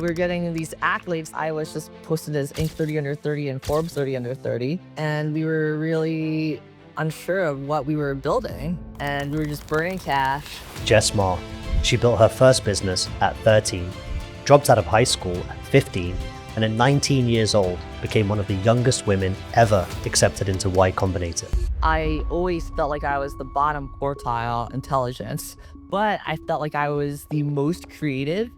We're getting these accolades. I was just posted as Inc. 30 under 30 and Forbes 30 under 30. And we were really unsure of what we were building. And we were just burning cash. Jess Mah. She built her first business at 13, dropped out of high school at 15, and at 19 years old became one of the youngest women ever accepted into Y Combinator. I always felt like I was the bottom quartile intelligence, but I felt like I was the most creative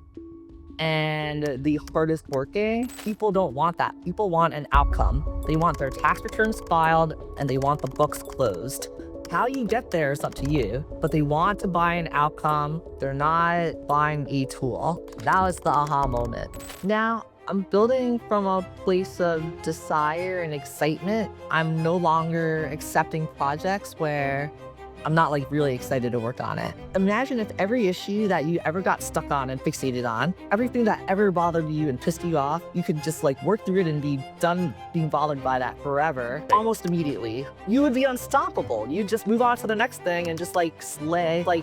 and the hardest working. People don't want that. People want an outcome. They want their tax returns filed and they want the books closed. How you get there is up to you, but they want to buy an outcome. They're not buying a tool. That was the aha moment. Now, I'm building from a place of desire and excitement. I'm no longer accepting projects where I'm not really excited to work on it. Imagine if every issue that you ever got stuck on and fixated on, everything that ever bothered you and pissed you off, you could just work through it and be done being bothered by that forever, almost immediately. You would be unstoppable. You'd just move on to the next thing and just slay.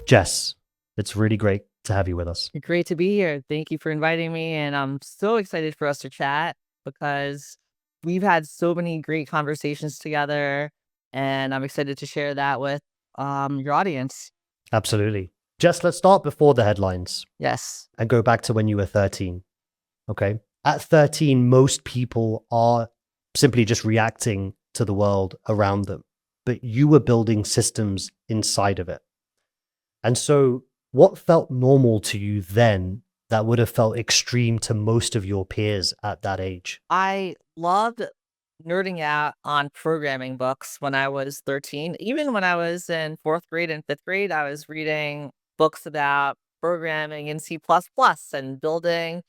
Jess, it's really great to have you with us. Great to be here. Thank you for inviting me. And I'm so excited for us to chat because we've had so many great conversations together. And I'm excited to share that with your audience. Absolutely. Jess, let's start before the headlines. Yes. And go back to when you were 13. Okay. At 13, most people are simply just reacting to the world around them, but you were building systems inside of it. And so what felt normal to you then that would have felt extreme to most of your peers at that age? I loved nerding out on programming books when I was 13. Even when I was in fourth grade and fifth grade, I was reading books about programming in C++ and building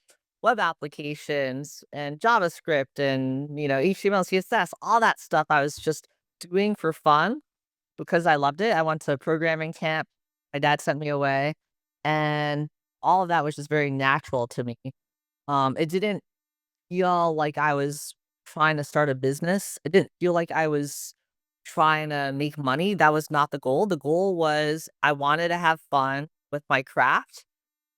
web applications and JavaScript and, HTML, CSS, all that stuff I was just doing for fun because I loved it. I went to a programming camp. My dad sent me away and all of that was just very natural to me. It didn't feel like I was trying to start a business. It didn't feel like I was trying to make money. That was not the goal. The goal was I wanted to have fun with my craft.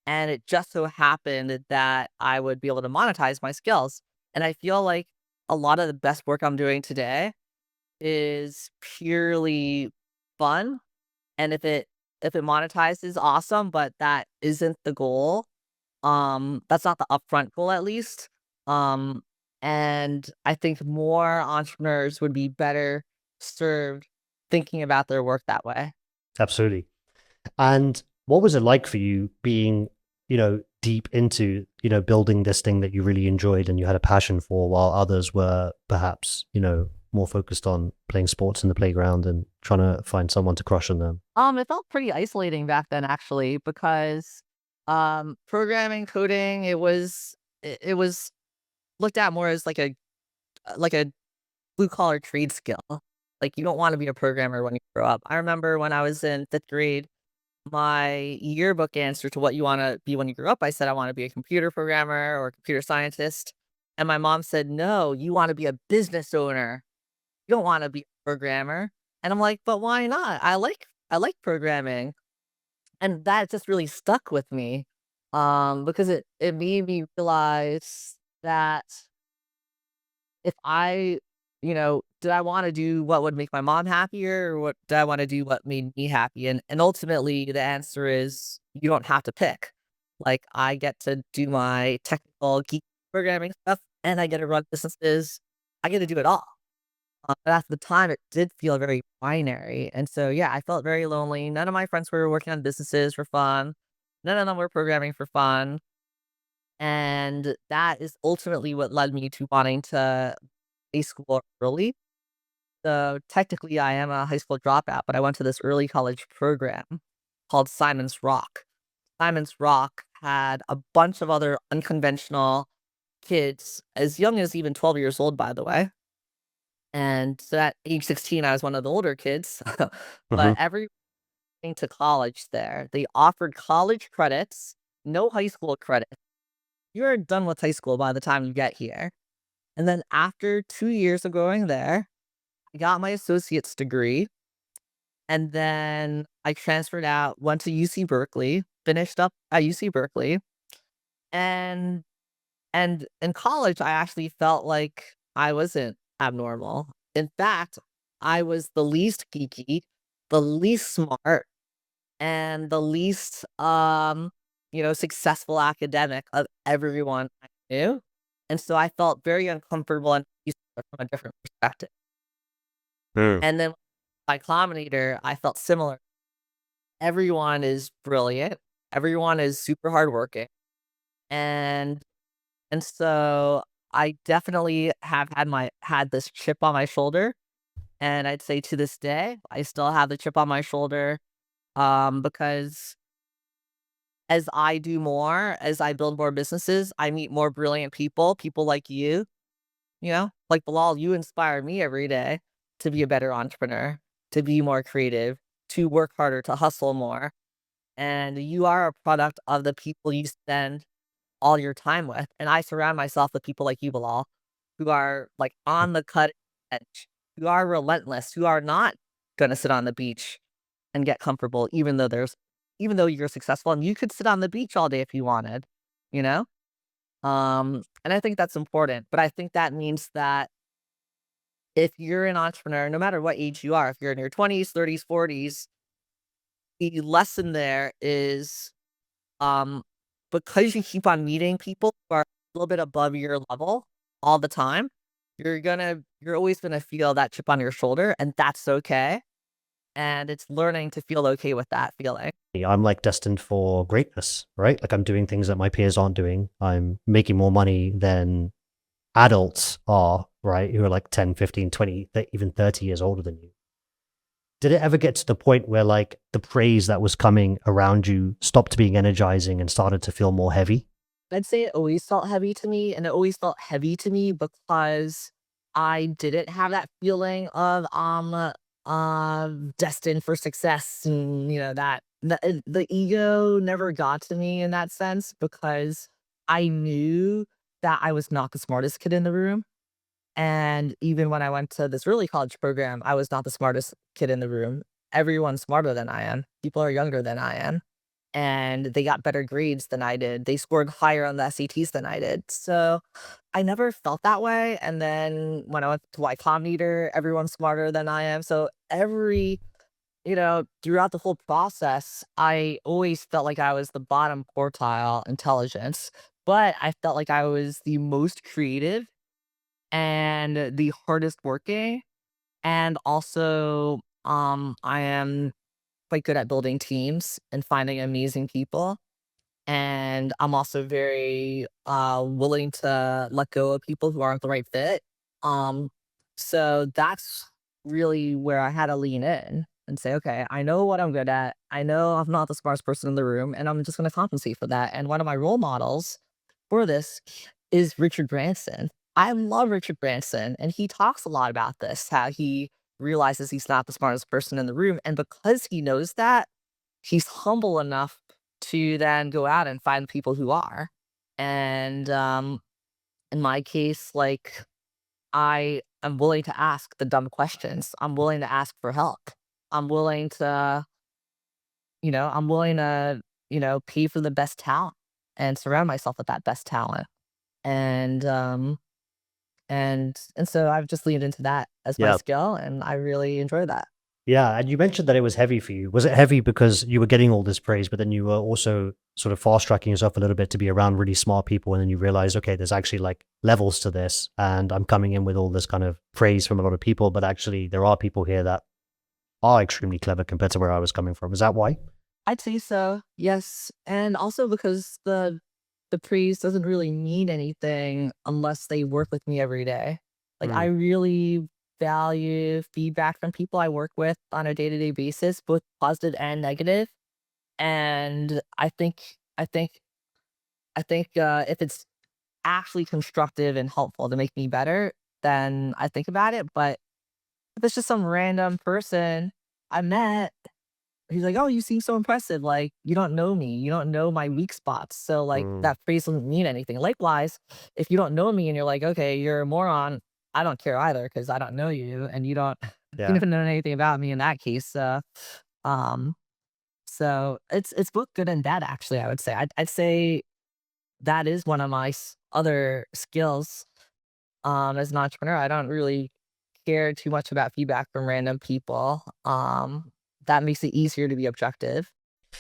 And it just so happened that I would be able to monetize my skills. And I feel like a lot of the best work I'm doing today is purely fun. And if it monetizes, awesome, but that isn't the goal. That's not the upfront goal at least. Um, and I think more entrepreneurs would be better served thinking about their work that way. Absolutely. And what was it like for you being, deep into, building this thing that you really enjoyed and you had a passion for, while others were perhaps, more focused on playing sports in the playground and trying to find someone to crush on them? It felt pretty isolating back then actually because programming, coding, it was looked at more as like a blue collar trade skill. Like you don't want to be a programmer when you grow up. I remember when I was in fifth grade, my yearbook answer to what you want to be when you grow up, I said I want to be a computer programmer or a computer scientist. And my mom said, no, you want to be a business owner. You don't want to be a programmer. And I'm like, but why not? I like programming. And that just really stuck with me. Because it made me realize that if did I want to do what would make my mom happier or what did I want to do what made me happy? And ultimately the answer is you don't have to pick. Like I get to do my technical geek programming stuff and I get to run businesses. I get to do it all. But at the time it did feel very binary. And so yeah, I felt very lonely. None of my friends were working on businesses for fun. None of them were programming for fun. And that is ultimately what led me to wanting to high school early. So technically, I am a high school dropout, but I went to this early college program called Simon's Rock. Simon's Rock had a bunch of other unconventional kids, as young as even 12 years old, by the way. And so at age 16, I was one of the older kids. But Hmm. everything to college there, they offered college credits, no high school credit. You're done with high school by the time you get here. And then after 2 years of going there, I got my associate's degree. And then I transferred out, went to UC Berkeley, finished up at UC Berkeley. And in college, I actually felt like I wasn't abnormal. In fact, I was the least geeky, the least smart, and the least, successful academic of everyone I knew. And so I felt very uncomfortable and from a different perspective. Mm. And then by Combinator, I felt similar. Everyone is brilliant. Everyone is super hardworking. And so I definitely have had this chip on my shoulder. And I'd say to this day, I still have the chip on my shoulder. Because as I do more, as I build more businesses, I meet more brilliant people, people like you, like Bilal, you inspire me every day to be a better entrepreneur, to be more creative, to work harder, to hustle more. And you are a product of the people you spend all your time with. And I surround myself with people like you, Bilal, who are like on the cutting edge, who are relentless, who are not going to sit on the beach and get comfortable, even though you're successful and you could sit on the beach all day if you wanted, you know? And I think that's important. But I think that means that if you're an entrepreneur, no matter what age you are, if you're in your 20s, 30s, 40s, the lesson there is um because you keep on meeting people who are a little bit above your level all the time, you're always gonna feel that chip on your shoulder, and that's okay. And it's learning to feel okay with that feeling. I'm like destined for greatness, right? Like I'm doing things that my peers aren't doing. I'm making more money than adults are, right? Who are like 10, 15, 20, even 30 years older than you. Did it ever get to the point where like the praise that was coming around you stopped being energizing and started to feel more heavy? I'd say it always felt heavy to me, and it always felt heavy to me because I didn't have that feeling of destined for success, and that the ego never got to me in that sense because I knew that I was not the smartest kid in the room. And even when I went to this early college program, I was not the smartest kid in the room. Everyone's smarter than I am. People are younger than I am, and they got better grades than I did. They scored higher on the SATs than I did. So I never felt that way. And then when I went to Y Combinator, everyone's smarter than I am. So throughout the whole process, I always felt like I was the bottom quartile intelligence, but I felt like I was the most creative and the hardest working. And also, I am quite good at building teams and finding amazing people. And I'm also very willing to let go of people who aren't the right fit. Um, so that's really where I had to lean in and say, okay, I know what I'm good at. I know I'm not the smartest person in the room, and I'm just going to compensate for that. And one of my role models for this is Richard Branson. I love Richard Branson, and he talks a lot about this, how he realizes he's not the smartest person in the room. And because he knows that, he's humble enough to then go out and find people who are. And in my case, like I am willing to ask the dumb questions. I'm willing to ask for help. I'm willing to, I'm willing to, pay for the best talent and surround myself with that best talent. And and so I've just leaned into that as my Yeah. skill, and I really enjoy that. Yeah. And you mentioned that it was heavy for you. Was it heavy because you were getting all this praise, but then you were also sort of fast tracking yourself a little bit to be around really smart people? And then you realize, okay, there's actually like levels to this. And I'm coming in with all this kind of praise from a lot of people, but actually there are people here that are extremely clever compared to where I was coming from. Is that why? I'd say so, yes, and also because the praise doesn't really mean anything unless they work with me every day. Like, I Mm. really value feedback from people I work with on a day-to-day basis, both positive and negative, and I think if it's actually constructive and helpful to make me better, then I think about it, but if it's just some random person I met. He's like, "Oh, you seem so impressive, like, you don't know me, you don't know my weak spots, so, like, Mm. that phrase doesn't mean anything." Likewise, if you don't know me and you're like, "Okay, you're a moron," I don't care either because I don't know you, and you don't you Yeah. don't know anything about me in that case, um, so it's both good and bad, actually, I would say. I'd say that is one of my other skills as an entrepreneur. I don't really care too much about feedback from random people. That makes it easier to be objective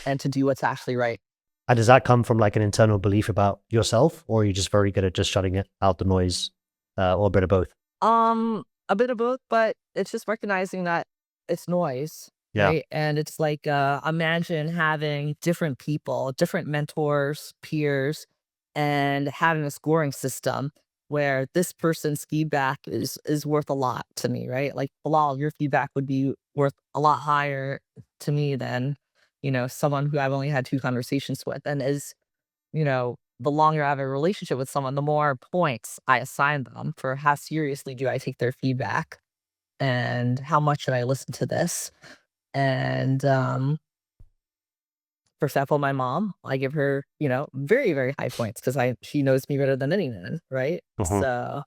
and to do what's actually right. And does that come from like an internal belief about yourself, or are you just very good at just shutting it out the noise, or a bit of both? A bit of both, but it's just recognizing that it's noise, Yeah. right? And it's like, imagine having different people, different mentors, peers, and having a scoring system where this person's feedback is worth a lot to me, right? Like, Bilal, your feedback would be worth a lot higher to me than, someone who I've only had 2 conversations with. And the longer I have a relationship with someone, the more points I assign them for how seriously do I take their feedback and how much should I listen to this. And for example, my mom, I give her, very, very high points because she knows me better than anyone, right? Hmm.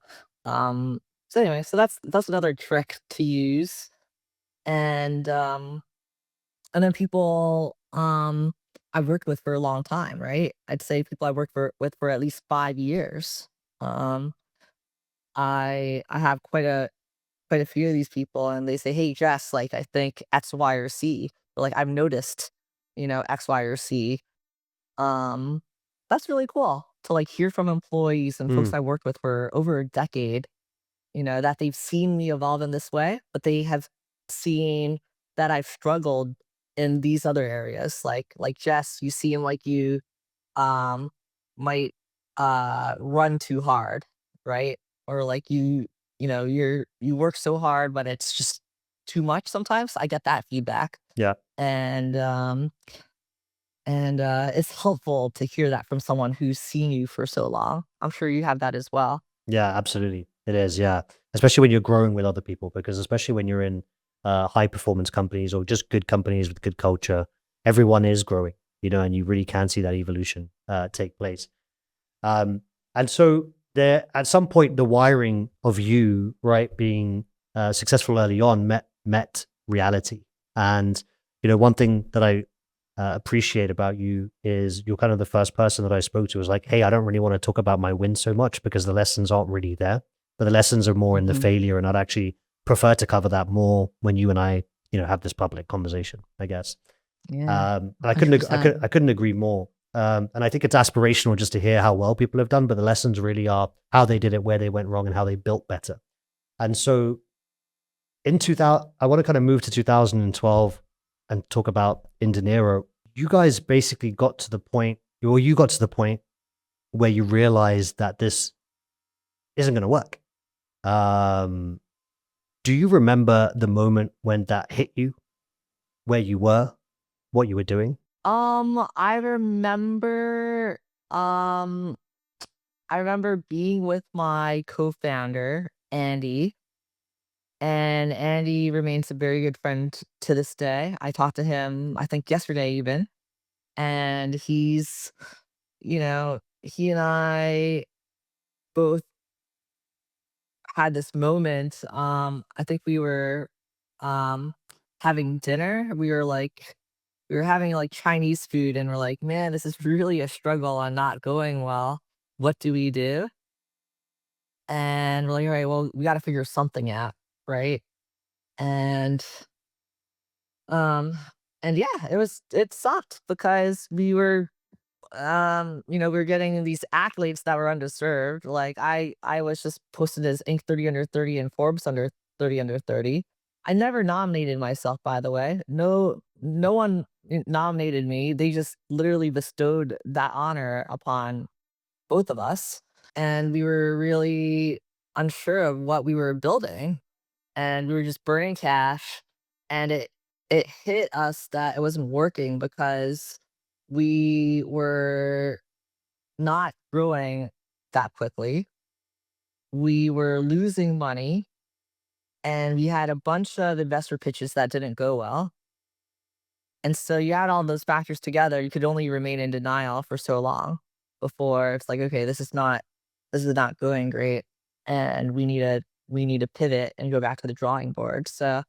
Um, so anyway, so that's another trick to use. And and then people I've worked with for a long time, right? I'd say people I worked with for at least 5 years. Um, I have quite a few of these people, and they say, "Hey, Jess, like I think X, Y, or C." Or, like I've noticed, X, Y, or C. Um, that's really cool to like hear from employees and folks Mm. I worked with for over a decade. That they've seen me evolve in this way, but they have seen that I've struggled in these other areas. Like Jess, you seem like you um might run too hard, right? Or like you work so hard, but it's just too much sometimes. I get that feedback. Yeah. And it's helpful to hear that from someone who's seen you for so long. I'm sure you have that as well. Yeah, absolutely. It is. Yeah. Especially when you're growing with other people, because especially when you're in high performance companies or just good companies with good culture, everyone is growing, and you really can see that evolution take place. Um, and so there, at some point, the wiring of you, right, being successful early on met reality. And one thing that I appreciate about you is you're kind of the first person that I spoke to was like, hey, I don't really want to talk about my wins so much because the lessons aren't really there, but the lessons are more in the Mhm. failure, and I'd actually prefer to cover that more when you and I, have this public conversation, I guess. Yeah, And100%. I couldn't agree more. And I think it's aspirational just to hear how well people have done, but the lessons really are how they did it, where they went wrong, and how they built better. And so in 2000, I want to kind of move to 2012 and talk about inDinero. You guys basically got to the point, or you got to the point where you realized that this isn't going to work. Um, do you remember the moment when that hit you, where you were, what you were doing? I remember, um, I remember being with my co-founder, Andy, and Andy remains a very good friend to this day. I talked to him, I think yesterday even, and he and I both had this moment. I think we were um having dinner. We were having like Chinese food and we're like, man, this is really a struggle and not going well. What do we do? And we're like, all right, well, we got to figure something out, right? And um and yeah, it sucked because we were getting these accolades that were underserved. Like I was just posted as Inc. 30 under 30 and Forbes under 30 under 30. I never nominated myself, by the way. No one nominated me. They just literally bestowed that honor upon both of us. And we were really unsure of what we were building. And we were just burning cash. And it hit us that it wasn't working because we were not growing that quickly. We were losing money, and we had a bunch of investor pitches that didn't go well. And so you add all those factors together, you could only remain in denial for so long before it's like, okay, this is not going great, and we need to pivot and go back to the drawing board. So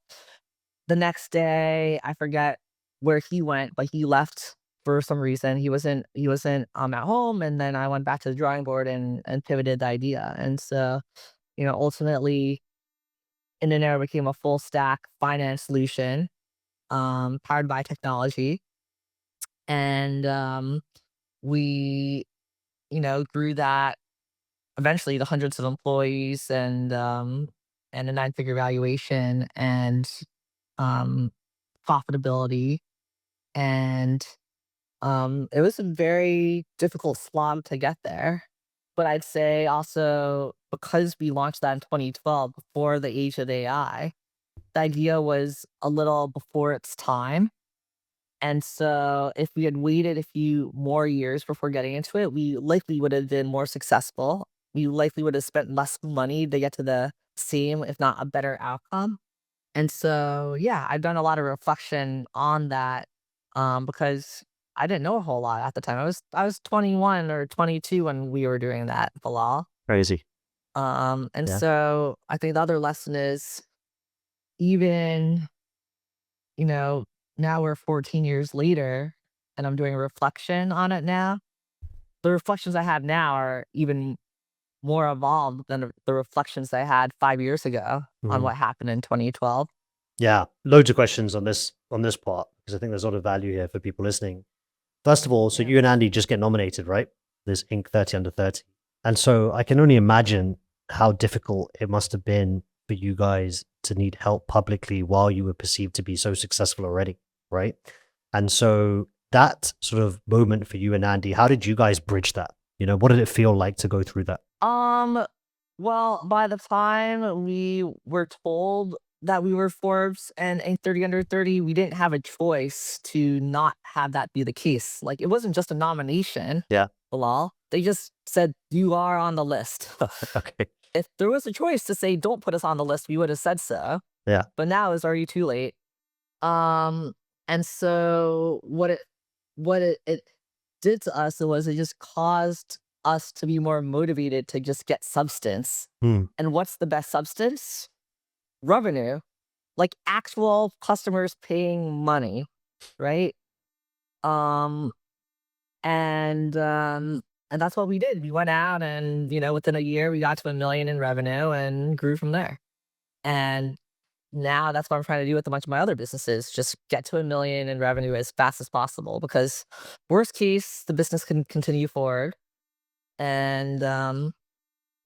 the next day, I forget where he went, but he left for some reason he wasn't at home, and then I went back to the drawing board and pivoted the idea. And so, ultimately inDinero became a full stack finance solution, powered by technology. And we, grew that eventually to hundreds of employees, and a nine-figure valuation, and um profitability. And it was a very difficult slog to get there. But I'd say also, because we launched that in 2012, before the age of AI, the idea was a little before its time. And so if we had waited a few more years before getting into it, we likely would have been more successful. We likely would have spent less money to get to the same, if not a better outcome. And so, yeah, I've done a lot of reflection on that, because I didn't know a whole lot at the time. I was 21 or 22 when we were doing that, Bilal. Crazy. And Yeah. so I think the other lesson is, even, you know, now we're 14 years later and I'm doing a reflection on it now. The reflections I have now are even more evolved than the reflections I had 5 years ago on Mhm. what happened in 2012. Yeah. Loads of questions on this part, because I think there's a lot of value here for people listening. First of all, so Yeah. you and Andy just get nominated, right? This Inc. 30 under 30. And so I can only imagine how difficult it must have been for you guys to need help publicly while you were perceived to be so successful already, right? And so that sort of moment for you and Andy, how did you guys bridge that? What did it feel like to go through that? Um, well, by the time we were told that we were Forbes and Inc. 30 under 30, we didn't have a choice to not have that be the case. Like, it wasn't just a nomination, Yeah. Bilal. They just said, you are on the list. Okay. If there was a choice to say, don't put us on the list, we would have said so. Yeah. But now it's already too late. Um, and so what it did to us was it just caused us to be more motivated to just get substance. Hmm. And what's the best substance? Revenue, like actual customers paying money, right? Um, and and that's what we did. We went out, and within a year we got to 1 million in revenue and grew from there. And now that's what I'm trying to do with a bunch of my other businesses. Just get to 1 million in revenue as fast as possible, because worst case, the business can continue forward. And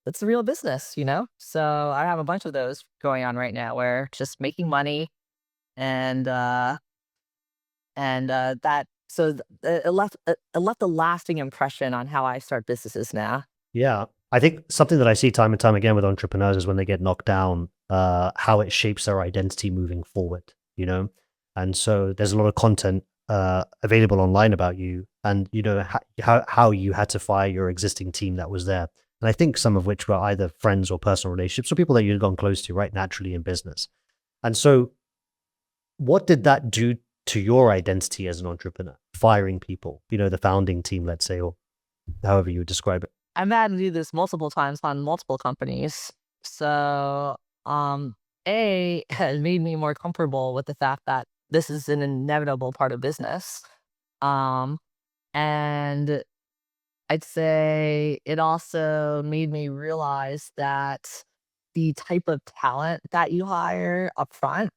it's a real business. So I have a bunch of those going on right now, where just making money, and that so it left a lasting impression on how I start businesses now. Yeah. I think something that I see time and time again with entrepreneurs is when they get knocked down, how it shapes their identity moving forward, you know? And so there's a lot of content available online about you, and, how you had to fire your existing team that was there. And I think some of which were either friends or personal relationships or people that you'd gone close to, right, naturally in business. And so what did that do to your identity as an entrepreneur? Firing people, the founding team, let's say, or however you would describe it. I've had to do this multiple times on multiple companies. So, um, A, has made me more comfortable with the fact that this is an inevitable part of business. Um, and I'd say it also made me realize that the type of talent that you hire upfront,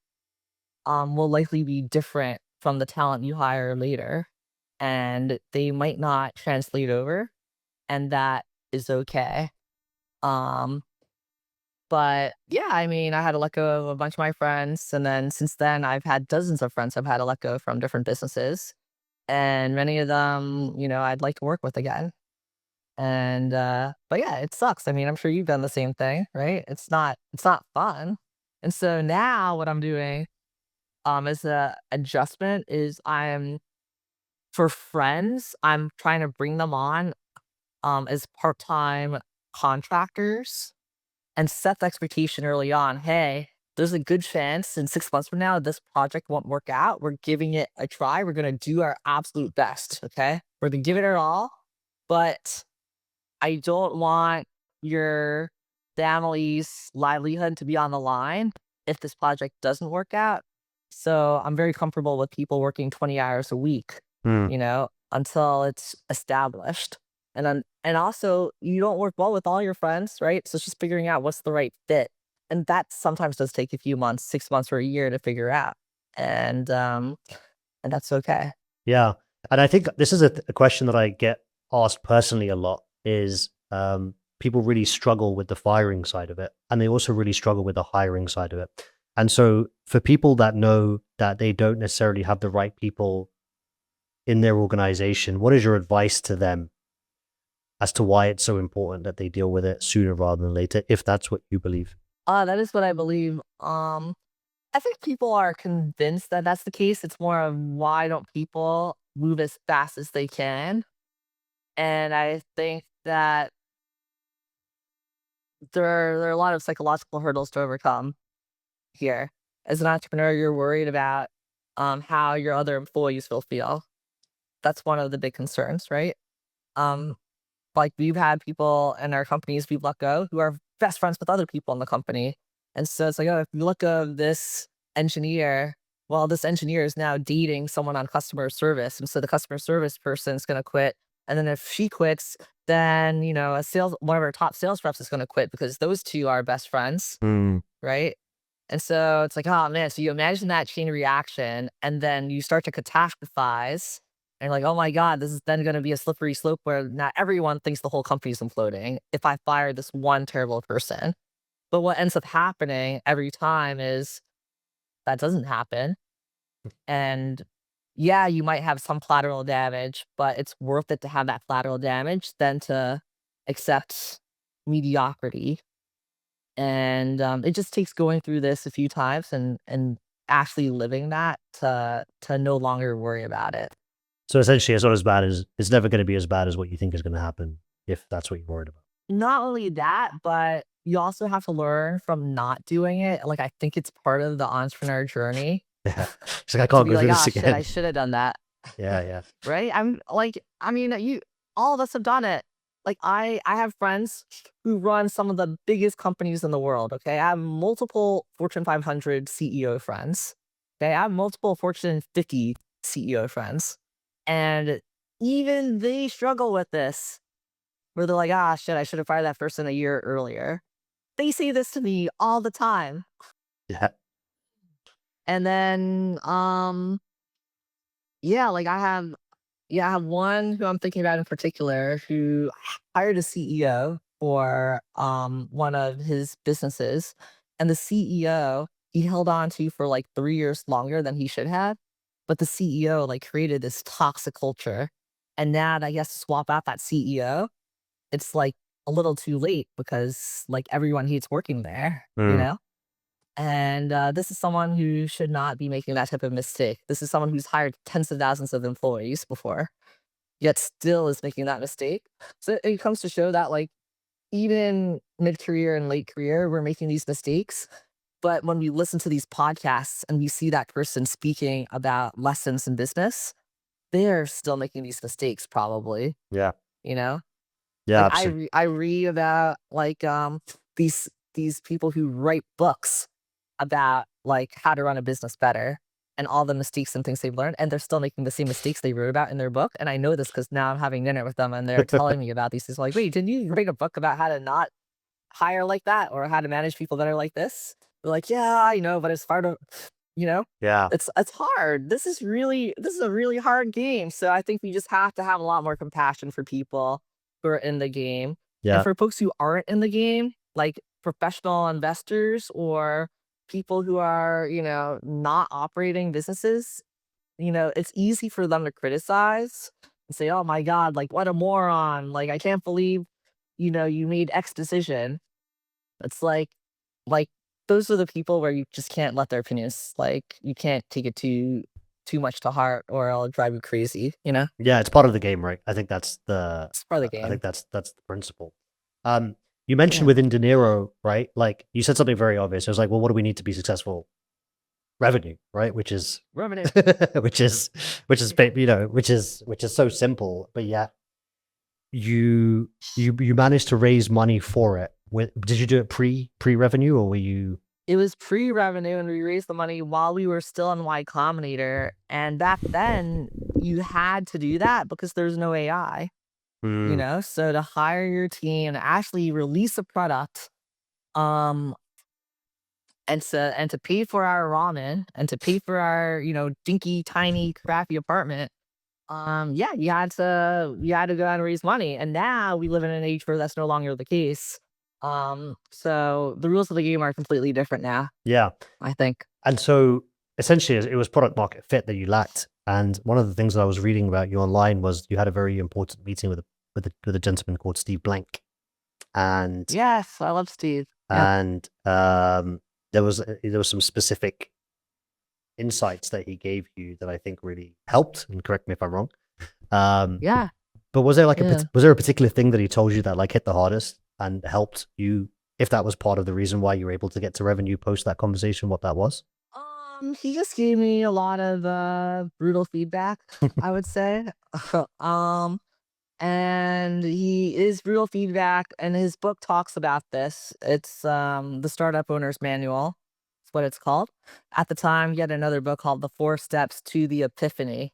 will likely be different from the talent you hire later. And they might not translate over, and that is okay. Um, but yeah, I mean, I had to let go of a bunch of my friends. And then since then, I've had dozens of friends I've had to let go from different businesses. And many of them, I'd like to work with again. And but yeah, it sucks. I mean, I'm sure you've done the same thing, right? It's not fun. And so now what I'm doing, as a adjustment, is I'm for friends, I'm trying to bring them on as part-time contractors, and set the expectation early on. Hey, there's a good chance in 6 months from now this project won't work out. We're giving it a try. We're gonna do our absolute best. Okay, we're gonna give it our all, but I don't want your family's livelihood to be on the line if this project doesn't work out. So I'm very comfortable with people working 20 hours a week, Hmm. until it's established. And also you don't work well with all your friends, right? So it's just figuring out what's the right fit. And that sometimes does take a few months, 6 months or a year to figure out. And that's okay. Yeah. And I think this is a question that I get asked personally a lot is people really struggle with the firing side of it. And they also really struggle with the hiring side of it. And so for people that know that they don't necessarily have the right people in their organization, what is your advice to them as to why it's so important that they deal with it sooner rather than later, if that's what you believe? That is what I believe. I think people are convinced that that's the case. It's more of why don't people move as fast as they can? And I think that there are a lot of psychological hurdles to overcome here. As an entrepreneur, you're worried about how your other employees will feel. That's one of the big concerns, right? Um, like we've had people in our companies we've let go who are best friends with other people in the company. And so it's like, oh, if you let go of this engineer, well, this engineer is now dating someone on customer service. And so the customer service person is going to quit. And then if she quits, then, one of our top sales reps is going to quit because those two are best friends, Mm. right? And so it's like, oh man, so you imagine that chain reaction and then you start to catastrophize and you're like, oh my God, this is then going to be a slippery slope where not everyone thinks the whole company's imploding if I fire this one terrible person. But what ends up happening every time is that doesn't happen. And yeah, you might have some collateral damage, but it's worth it to have that collateral damage than to accept mediocrity. And it just takes going through this a few times and actually living that to no longer worry about it. So essentially, it's not as bad as it's never going to be as bad as what you think is going to happen if that's what you're worried about. Not only that, but you also have to learn from not doing it. Like I think it's part of the entrepreneur journey Yeah. It's like, I to can't be go through like, this ah, shit, I again. should have done that. Yeah. Yeah. Right? You all of us have done it. Like I have friends who run some of the biggest companies in the world. Okay. I have multiple Fortune 500 CEO friends. Okay. I have multiple Fortune 50 CEO friends. And even they struggle with this where they're like, ah, shit, I should have fired that person a year earlier. They say this to me all the time. Yeah. And then, yeah, like I have one who I'm thinking about in particular who hired a CEO for one of his businesses. And the CEO he held on to for like 3 years longer than he should have. But the CEO like created this toxic culture. And now I guess to swap out that CEO, it's like a little too late because like everyone hates working there, you Mm. know? And this is someone who should not be making that type of mistake. This is someone who's hired tens of thousands of employees before yet still is making that mistake. So it comes to show that like even mid-career and late career, we're making these mistakes. But when we listen to these podcasts and we see that person speaking about lessons in business, they're still making these mistakes probably, Yeah. you know? Yeah. Like Absolutely. I read about like these people who write books about like how to run a business better and all the mistakes and things they've learned, and they're still making the same mistakes they wrote about in their book. And I know this because now I'm having dinner with them and they're telling me about these things. Like, wait, didn't you write a book about how to not hire like that or how to manage people that are like this? They're like, yeah, I know, but it's hard to, you know, Yeah. it's hard. This is a really hard game. So I think we just have to have a lot more compassion for people who are in the game. And Yeah. for folks who aren't in the game, like professional investors or people who are, not operating businesses, it's easy for them to criticize and say, "Oh my God, like what a moron. Like I can't believe, you made X decision." It's like those are the people where you just can't let their opinions, like you can't take it too much to heart or it'll drive you crazy, you know? Yeah. It's part of the game, right? I think that's It's part of the I think game. that's the principle. You mentioned Yeah. with inDinero, right? Like you said something very obvious. It was like, well, what do we need to be successful? Revenue, right? Which is, Revenue. which is, which is so simple, but yet you managed to raise money for it. Did you do it pre revenue or were you? It was pre-revenue and we raised the money while we were still on Y Combinator. And back then, you had to do that because there's no AI, Mm. so to hire your team and actually release a product, um, and to pay for our ramen and to pay for our, dinky, tiny, crappy apartment, yeah, you had to go out and raise money. And now we live in an age where that's no longer the case. So the rules of the game are completely different now, Yeah. I think. And so essentially it was product market fit that you lacked. And one of the things that I was reading about you online was you had a very important meeting with a gentleman called Steve Blank. And Yes, I love Steve. Yep. and there was some specific insights that he gave you that I think really helped. And correct me if I'm wrong. Um, Yeah. but was there Yeah. was there a particular thing that he told you that like hit the hardest and helped you? If that was part of the reason why you were able to get to revenue post that conversation, what that was? He just gave me a lot of brutal feedback, I would say. um, and he is brutal feedback, and his book talks about this. It's the Startup Owner's Manual. That's what it's called. At the time, he had another book called The Four Steps to the Epiphany.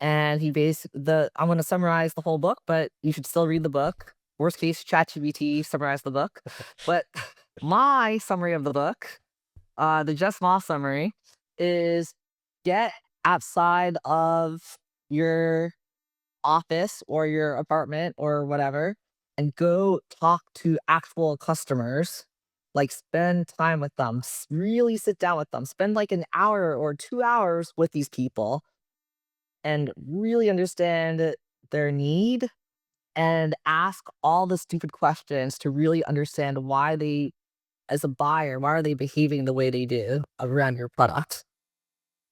And I'm going to summarize the whole book, but you should still read the book. Worst case, ChatGPT summarize the book. But my summary of the book, the Jess Mah summary, is get outside of your office or your apartment or whatever and go talk to actual customers. Like, spend time with them, really sit down with them, spend like an hour or 2 hours with these people and really understand their need and ask all the stupid questions to really understand why they, as a buyer, why are they behaving the way they do around your product.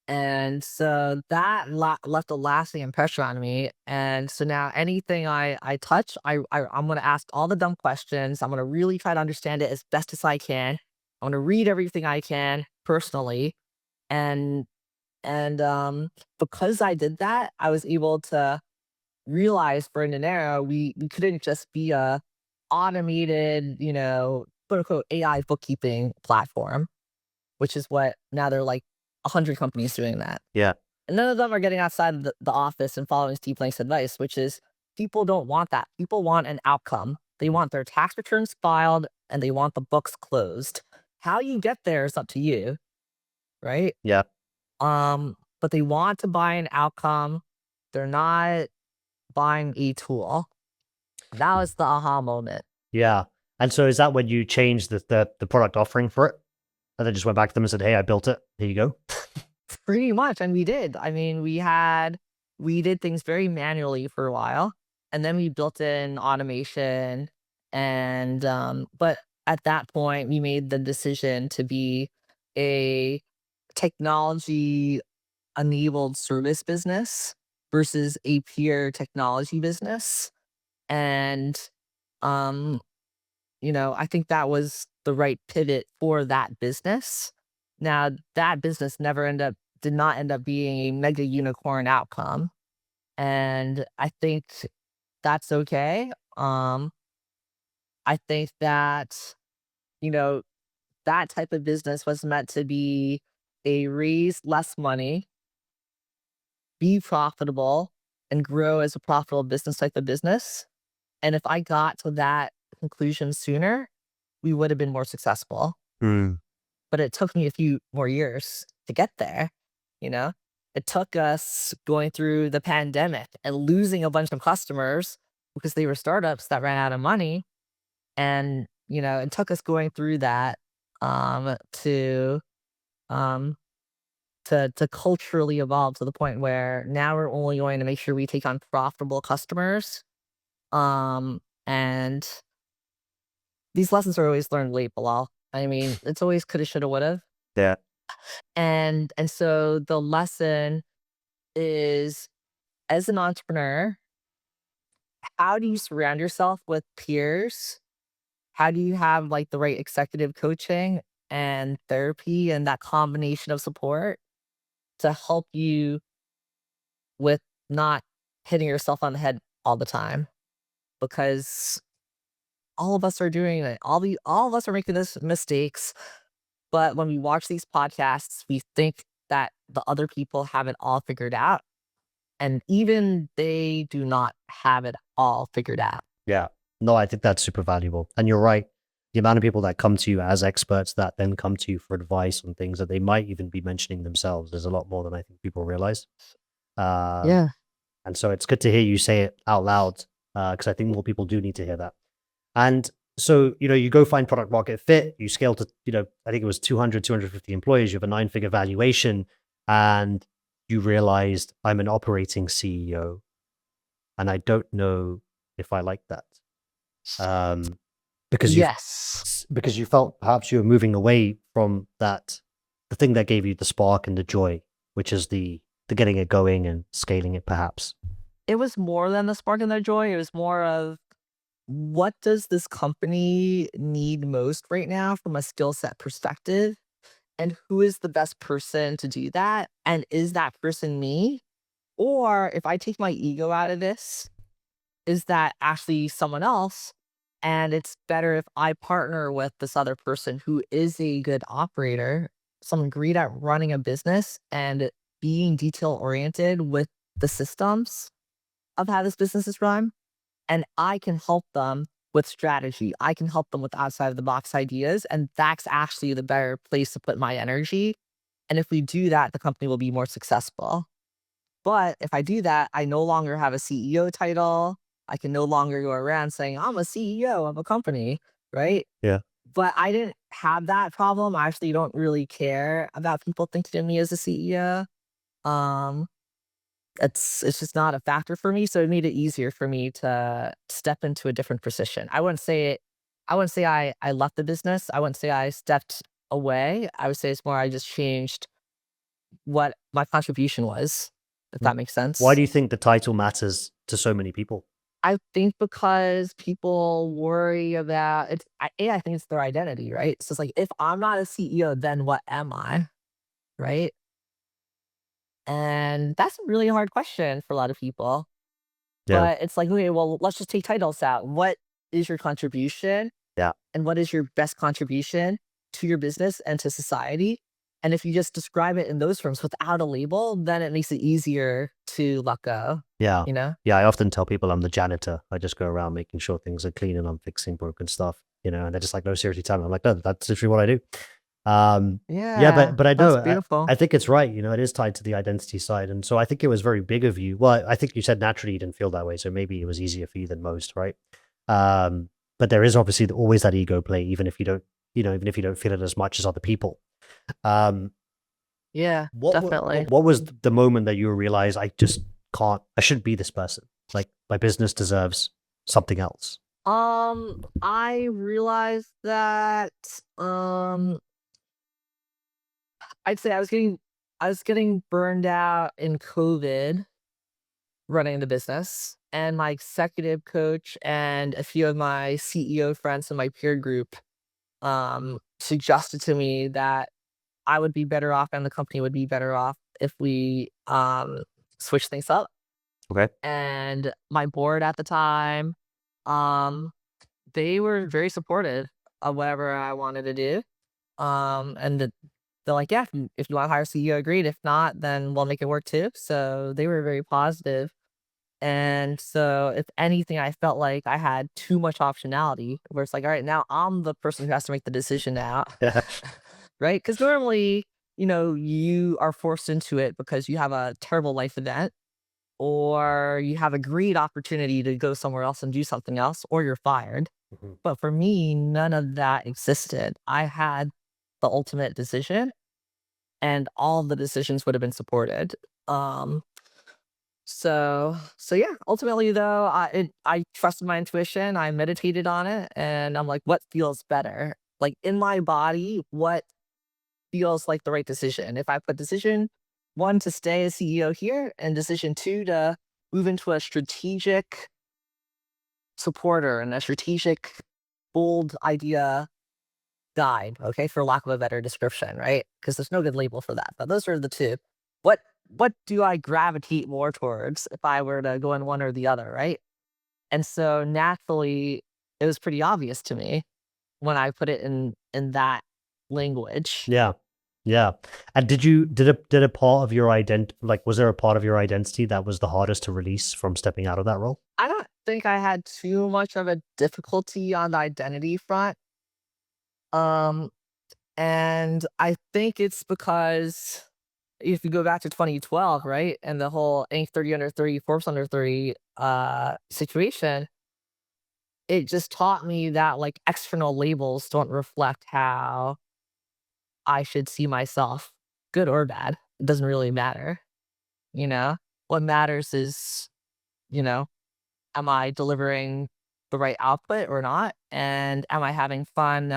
And so that left a lasting impression on me. And so now anything I touch, I'm going to ask all the dumb questions. I'm going to really try to understand it as best as I can. I'm going to read everything I can personally. And because I did that, I was able to realize for inDinero, we couldn't just be a automated, quote unquote AI bookkeeping platform, which is what now they're like 100 companies doing that. Yeah. And none of them are getting outside of the office and following Steve Blank's advice, which is people don't want that. People want an outcome. They want their tax returns filed and they want the books closed. How you get there is up to you, right? Yeah. But they want to buy an outcome. They're not buying a tool. That was the aha moment. Yeah. And so is that when you changed the product offering for it? And then just went back to them and said, "Hey, I built it. Here you go." Pretty much, and we did. I mean, we did things very manually for a while, and then we built in automation, and but at that point, we made the decision to be a technology enabled service business versus a pure technology business. And um I think that was the right pivot for that business. Now, that business did not end up being a mega unicorn outcome. And I think that's okay. I think that, you know, that type of business was meant to be a raise less money, be profitable, and grow as a profitable business type of business. And if I got to that conclusion sooner, we would have been more successful. Mm. But it took me a few more years to get there, you know? It took us going through the pandemic and losing a bunch of customers because they were startups that ran out of money. And, it took us going through that to um to culturally evolve to the point where now we're only going to make sure we take on profitable customers. And these lessons are always learned late, Bilal. I mean, it's always coulda, shoulda, woulda. Yeah. And so the lesson is, as an entrepreneur, how do you surround yourself with peers? How do you have like the right executive coaching and therapy and that combination of support to help you with not hitting yourself on the head all the time? Because all of us are doing it. All of us are making this mistakes. But when we watch these podcasts, we think that the other people have it all figured out. And even they do not have it all figured out. Yeah. No, I think that's super valuable. And you're right. The amount of people that come to you as experts that then come to you for advice on things that they might even be mentioning themselves is a lot more than I think people realize. Um, Yeah. and so it's good to hear you say it out loud, because I think more people do need to hear that. And so, you go find product market fit, you scale to, I think it was 200, 250 employees, you have a 9-figure valuation, and you realized I'm an operating CEO and I don't know if I like that. Um, because you Yes. because you felt perhaps you were moving away from that, the thing that gave you the spark and the joy, which is the getting it going and scaling it perhaps. It was more than the spark and the joy. It was more of, what does this company need most right now from a skill set perspective? And who is the best person to do that? And is that person me? Or if I take my ego out of this, is that actually someone else? And it's better if I partner with this other person who is a good operator, someone great at running a business and being detail oriented with the systems of how this business is run. And I can help them with strategy. I can help them with outside of the box ideas. And that's actually the better place to put my energy. And if we do that, the company will be more successful. But if I do that, I no longer have a CEO title. I can no longer go around saying, I'm a CEO of a company, right? Yeah. But I didn't have that problem. I actually don't really care about people thinking of me as a CEO. Um, it's just not a factor for me. So it made it easier for me to step into a different position. I wouldn't say I left the business. I wouldn't say I stepped away. I would say it's more I just changed what my contribution was, if W- that makes Why sense. do you think the title matters to so many people? I think because people worry about it's I think it's their identity, right? So it's like, if I'm not a CEO, then what am I? Right? And that's a really hard question for a lot of people. Yeah. But it's like, okay, well, let's just take titles out. What is your contribution? Yeah. And what is your best contribution to your business and to society? And if you just describe it in those terms without a label, then it makes it easier to let go, Yeah. you know? Yeah. I often tell people I'm the janitor. I just go around making sure things are clean and I'm fixing broken stuff, and they're just like, no, seriously, tell me. I'm like, no, that's literally what I do. Yeah, Yeah, but I that's know, beautiful. I think it's right. It is tied to the identity side. And so I think it was very big of you. Well, I think you said naturally you didn't feel that way. So maybe it was easier for you than most, right? But there is obviously always that ego play, even if you don't, even if you don't feel it as much as other people. Um, Yeah, definitely. what was the moment that you realized I just can't, I shouldn't be this person. Like my business deserves something else. I realized that, um, I'd say I was getting burned out in COVID running the business, and my executive coach and a few of my CEO friends in my peer group, suggested to me that I would be better off and the company would be better off if we, switch things up. Okay. And my board at the time, um, they were very supportive of whatever I wanted to do. And they're like, yeah, if you want to hire a CEO, great. If not, then we'll make it work too. So they were very positive. And so, if anything, I felt like I had too much optionality where it's like, all right, now I'm the person who has to make the decision now. Right? Because normally, you are forced into it because you have a terrible life event, or you have a great opportunity to go somewhere else and do something else, or you're fired. Mhm. But for me, none of that existed. I had the ultimate decision, and all the decisions would have been supported. Um, so yeah, ultimately though, I trusted my intuition, I meditated on it, and I'm like, what feels better? Like in my body, what feels like the right decision? If I put decision one to stay as CEO here, and decision two to move into a strategic supporter and a strategic bold idea guide, okay, for lack of a better description, right? Because there's no good label for that. But those are the two. What what do I gravitate more towards if I were to go in one or the other, right? And so naturally, it was pretty obvious to me when I put it in that language. Yeah. Yeah. And did a part of your like was there a part of your identity that was the hardest to release from stepping out of that role? I don't think I had too much of a difficulty on the identity front. Um, and I think it's because if you go back to 2012, right, and the whole Inc. 30 under 30, Forbes under 30 situation, it just taught me that like external labels don't reflect how I should see myself, good or bad. It doesn't really matter, you know? What matters is, you know, am I delivering the right output or not? And am I having fun?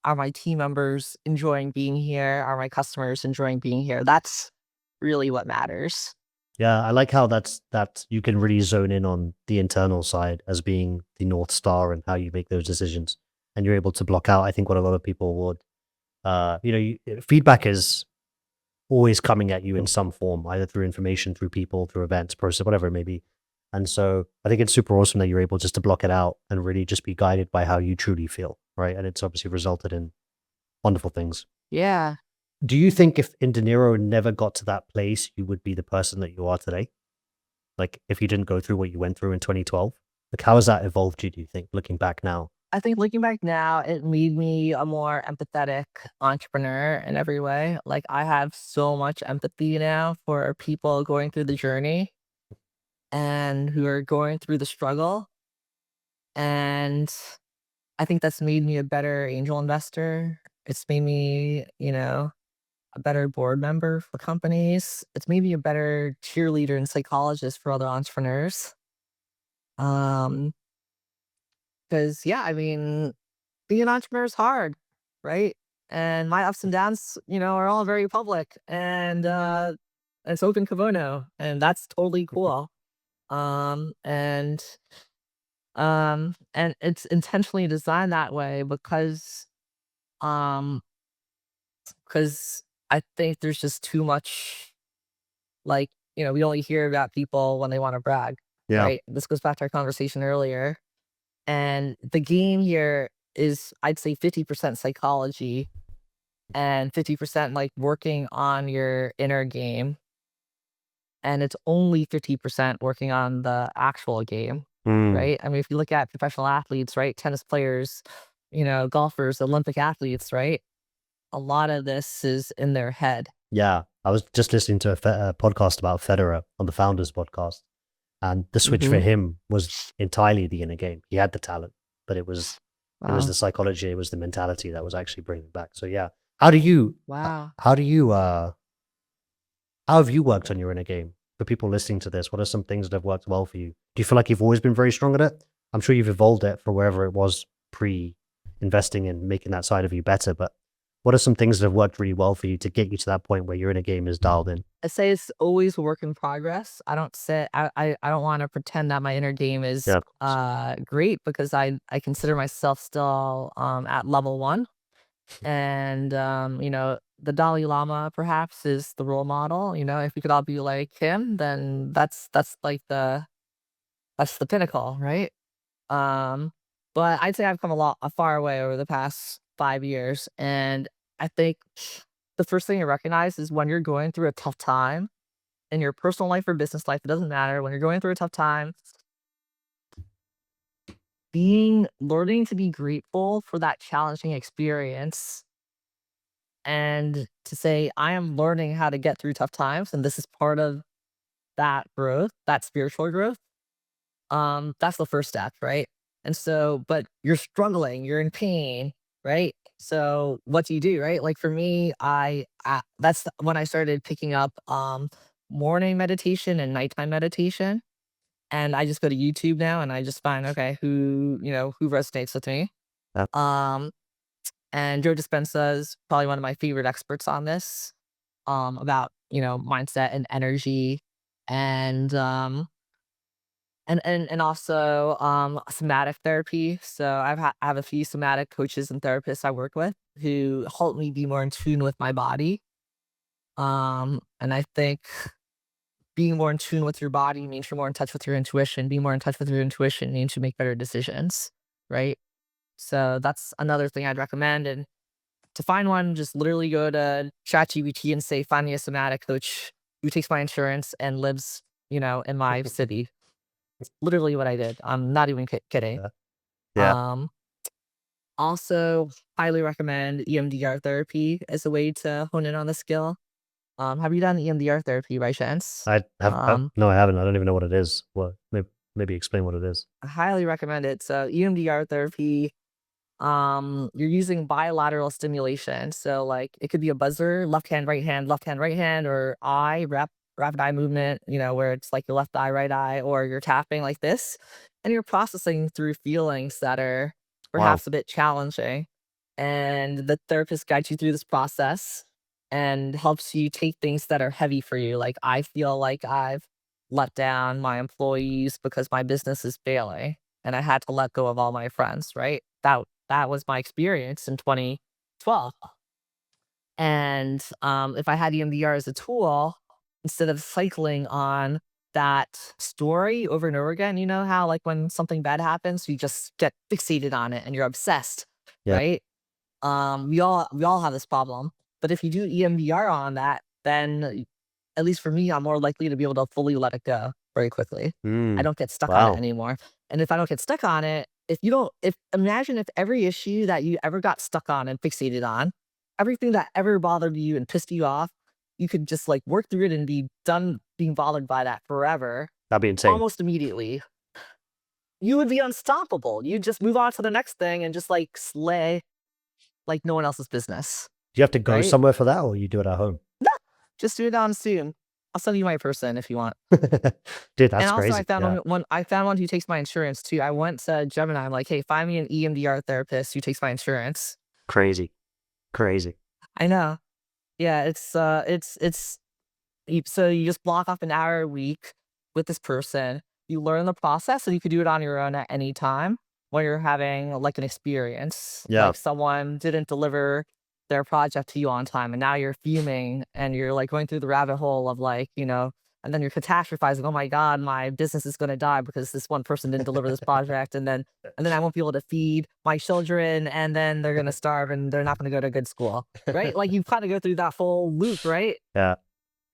Are my team members enjoying being here? Are my customers enjoying being here? That's really what matters. Yeah, I like how that you can really zone in on the internal side as being the North Star and how you make those decisions. And you're able to block out, I think, what a lot of people would. Feedback is always coming at you in some form, either through information, through people, through events, process, whatever it may be. And so I think it's super awesome that you're able just to block it out and really just be guided by how you truly feel, right? And it's obviously resulted in wonderful things. Yeah. Do you think if inDinero never got to that place, you would be the person that you are today? Like if you didn't go through what you went through in 2012? Like how has that evolved you, do you think, looking back now? I think looking back now, it made me a more empathetic entrepreneur in every way. Like I have so much empathy now for people going through the journey and who are going through the struggle. And I think that's made me a better angel investor. It's made me, a better board member for companies. It's made me a better cheerleader and psychologist for other entrepreneurs. Um, because yeah, I mean, being an entrepreneur is hard, right? And my ups and downs, are all very public and it's open kimono, and that's totally cool. Um, and and it's intentionally designed that way um because I think there's just too much like, we only hear about people when they want to brag, Yeah. right? This goes back to our conversation earlier. And the game here is, I'd say, 50% psychology and 50% like working on your inner game. And it's only 50% working on the actual game, Mm. right? I mean, if you look at professional athletes, right? Tennis players, golfers, Olympic athletes, right? A lot of this is in their head. Yeah. I was just listening to a podcast about Federer on the Founders podcast. And the switch for Hmm. him was entirely the inner game. He had the talent, but it was Wow. the psychology, it was the mentality that was actually bringing it back. So yeah, how do you Wow. how do you how have you worked on your inner game? For people listening to this, what are some things that have worked well for you? Do you feel like you've always been very strong at it? I'm sure you've evolved it for wherever it was pre investing in making that side of you better, but what are some things that have worked really well for you to get you to that point where your inner game is dialed in? I say it's always a work in progress. I don't say I don't want to pretend that my inner game is Yeah, of course. great, because I consider myself still at level one. And the Dalai Lama perhaps is the role model. If we could all be like him, then that's like the pinnacle, right? Um, but I'd say I've come a far way over the past 5 years. And I think the first thing you recognize is when you're going through a tough time in your personal life or business life, it doesn't matter. When you're going through a tough time, learning to be grateful for that challenging experience and to say, I am learning how to get through tough times. And this is part of that growth, that spiritual growth. That's the first step, right? And so, but you're struggling, you're in pain, right? So what do you do, right? Like for me, that's when I started picking up morning meditation and nighttime meditation. And I just go to YouTube now and I just find, okay, who resonates with me. Yeah. Um, and Joe Dispenza is probably one of my favorite experts on this, about, mindset and energy, and and also somatic therapy. So I have a few somatic coaches and therapists I work with who help me be more in tune with my body. And I think being more in tune with your body means you're more in touch with your intuition. Being more in touch with your intuition means you make better decisions, right? So that's another thing I'd recommend. And To find one, just literally go to ChatGPT and say, find me a somatic coach who takes my insurance and lives, in my city. It's literally what I did. I'm not even kidding. Yeah. Yeah. Um, Also highly recommend EMDR therapy as a way to hone in on the skill. Have you done EMDR therapy by chance? No, I haven't. I don't even know what it is. What? Maybe explain what it is. I highly recommend it. So EMDR therapy, you're using bilateral stimulation. So like it could be a buzzer, left hand, right hand, or rapid eye movement, where it's like your left eye, right eye, or you're tapping like this, and you're processing through feelings that are Wow. perhaps a bit challenging. And the therapist guides you through this process and helps you take things that are heavy for you. Like I feel like I've let down my employees because my business is failing and I had to let go of all my friends, right? That was my experience in 2012. And if I had EMDR as a tool, instead of cycling on that story over and over again, you know how like when something bad happens, you just get fixated on it and you're obsessed, Yeah. right? We all have this problem. But if you do EMDR on that, then at least for me, I'm more likely to be able to fully let it go very quickly. I Mm. don't get stuck on it Wow. anymore. And if I don't get stuck on it, if you don't, if imagine if every issue that you ever got stuck on and fixated on, everything that ever bothered you and pissed you off, you could just like work through it and be done being bothered by that forever, That'd be insane. almost immediately. You would be unstoppable. You just move on to the next thing and just like slay like no one else's business, Do you have to go right? somewhere for that, or you do it at home? No, just do it on Zoom. I'll send you my person if you want. Dude, And that's also, I crazy. found Yeah. one. I found one who takes my insurance too. I went to Gemini. I'm like, hey, find me an EMDR therapist who takes my insurance. Crazy. Crazy. I know. Yeah, so you just block off an hour a week with this person. You learn the process, and you could do it on your own at any time when you're having like an experience, Yeah. like someone didn't deliver their project to you on time, and now you're fuming and you're like going through the rabbit hole of like, and then you're catastrophizing. Oh my god, my business is going to die because this one person didn't deliver this project, and then I won't be able to feed my children, and then they're going to starve, and they're not going to go to a good school, right? Like you kind of go through that full loop, right? Yeah.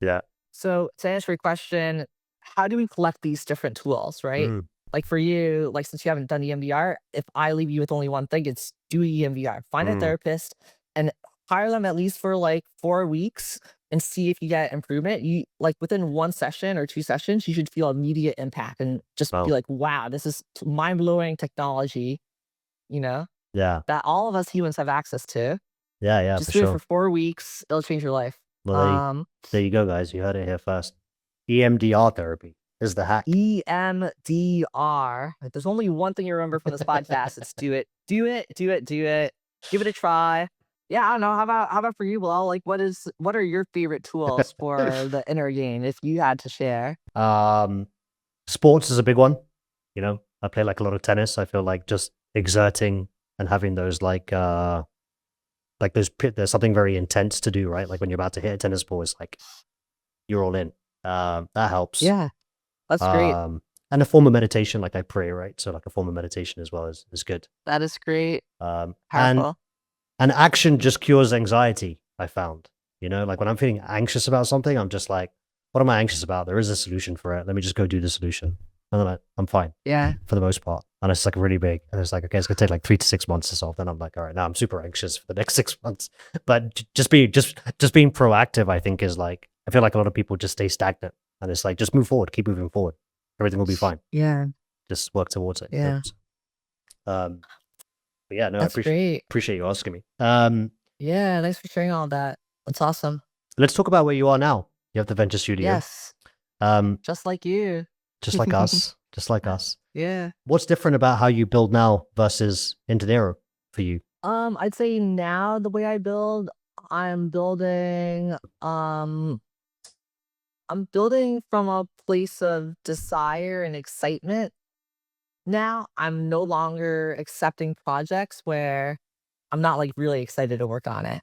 Yeah. So to answer your question, how do we collect these different tools, right? Mm. Like for you, like since you haven't done EMDR, if I leave you with only one thing, it's do EMDR. Find a Mm. therapist and hire them at least for like 4 weeks and see if you get improvement. You like within one session or two sessions, you should feel immediate impact and just be Well. like, wow, this is mind blowing technology, you know, Yeah. that all of us humans have access to. Yeah. Yeah. For Just do it for sure. 4 weeks. It'll change your life. Well, Um, there you go, guys. You heard it here first. EMDR therapy is the hack. EMDR. Like, there's only one thing you remember from this podcast. It's do it, do it, do it, do it. Give it a try. Yeah, I don't know. How about for you, Bilal? Like, what are your favorite tools for the inner game if you had to share? um, Sports is a big one. You know, I play like a lot of tennis. I feel like just exerting and having those there's something very intense to do, right? Like when you're about to hit a tennis ball, it's like you're all in. That helps. Yeah, that's great. Um, and a form of meditation, like I pray, right? So like a form of meditation as well is good. That is great. Um, and Powerful. and action just cures anxiety. I found, like when I'm feeling anxious about something, I'm just like, what am I anxious about? There is a solution for it. Let me just go do the solution, and then I'm fine Yeah. for the most part. And it's like really big, and it's like, okay, it's gonna take like 3 to 6 months to solve. Then I'm like, all right, now I'm super anxious for the next 6 months. But just being proactive, I think, is like, I feel like a lot of people just stay stagnant, and it's like, just move forward, keep moving forward, everything will be fine. Yeah. Just work towards it. Yeah. But yeah, no, I That's great. appreciate you asking me. Yeah. Thanks for sharing all that. That's awesome. Let's talk about where you are now. You have the venture studio. Yes. Um, Just like you. just like us, just like us. Yeah. What's different about how you build now versus inDinero for you? I'd say now the way I build, I'm building, um, I'm building from a place of desire and excitement. Now I'm no longer accepting projects where I'm not like really excited to work on it.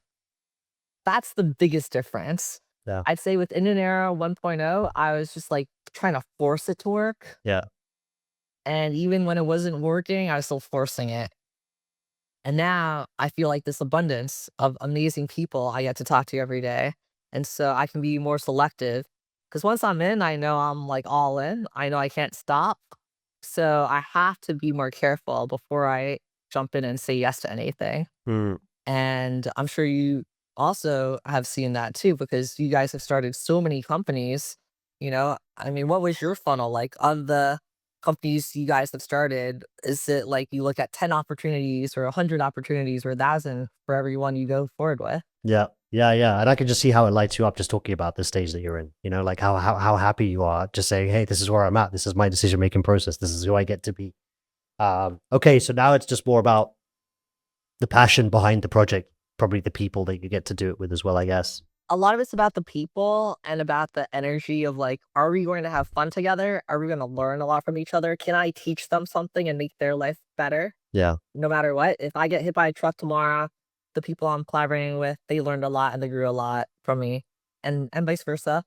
That's the biggest difference. Yeah, I'd say with inDinero 1.0, I was just like trying to force it to work. yeah, And even when it wasn't working, I was still forcing it. And now I feel like this abundance of amazing people I get to talk to every day. And so I can be more selective because once I'm in, I know I'm like all in. I know I can't stop. So I have to be more careful before I jump in and say yes to anything. Mm, And I'm sure you also have seen that too, because you guys have started so many companies. I mean, what was your funnel like on the companies you guys have started? Is it like you look at 10 opportunities or 100 opportunities or 1,000 for every one you go forward with? yeah. Yeah, yeah. And I can just see how it lights you up just talking about the stage that you're in, like how happy you are just saying, hey, this is where I'm at. This is my decision making process. This is who I get to be. Okay, so now it's just more about the passion behind the project, probably the people that you get to do it with as well, I guess. A lot of it's about the people and about the energy of like, are we going to have fun together? Are we going to learn a lot from each other? Can I teach them something and make their life better? Yeah. No matter what. If I get hit by a truck tomorrow, the people I'm collaborating with, they learned a lot and they grew a lot from me and vice versa.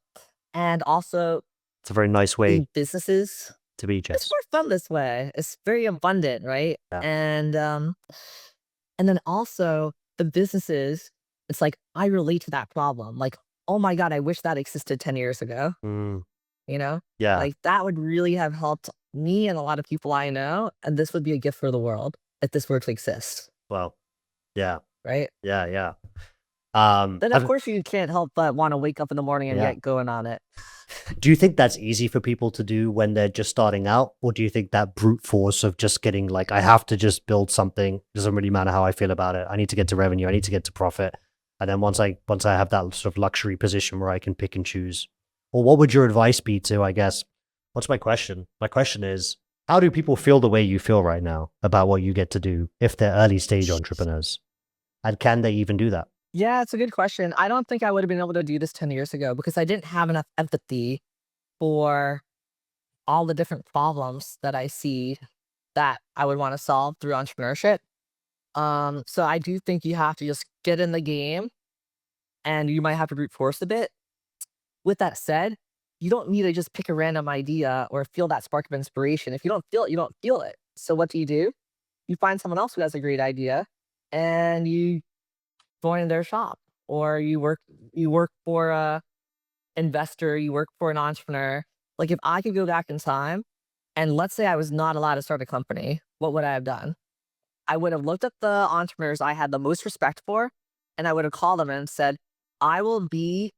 And also It's a very nice way the businesses, to be, it's Jess. more fun this way. It's very abundant, right? Yeah. And then also the businesses, it's like I relate to that problem. Like, oh my God, I wish that existed 10 years ago, Mm, you know? yeah. Like that would really have helped me and a lot of people I know. And this would be a gift for the world if this were to exist, Well, yeah. right? Yeah. Yeah. Then of course you can't help but want to wake up in the morning and Yeah. get going on it. Do you think that's easy for people to do when they're just starting out? Or do you think that brute force of just getting like, I have to just build something, doesn't really matter how I feel about it. I need to get to revenue. I need to get to profit. And then once I have that sort of luxury position where I can pick and choose. Or what would your advice be to, I guess, what's my question? My question is, how do people feel the way you feel right now about what you get to do if they're early stage entrepreneurs? And can they even do that? Yeah, it's a good question. I don't think I would have been able to do this 10 years ago because I didn't have enough empathy for all the different problems that I see that I would want to solve through entrepreneurship. So I do think you have to just get in the game and you might have to brute force a bit. With that said, you don't need to just pick a random idea or feel that spark of inspiration. If you don't feel it, you don't feel it. So what do? You find someone else who has a great idea and you join their shop or you work for a investor, you work for an entrepreneur. Like if I could go back in time and let's say I was not allowed to start a company, what would I have done? I would have looked at the entrepreneurs I had the most respect for, and I would have called them and said, I will be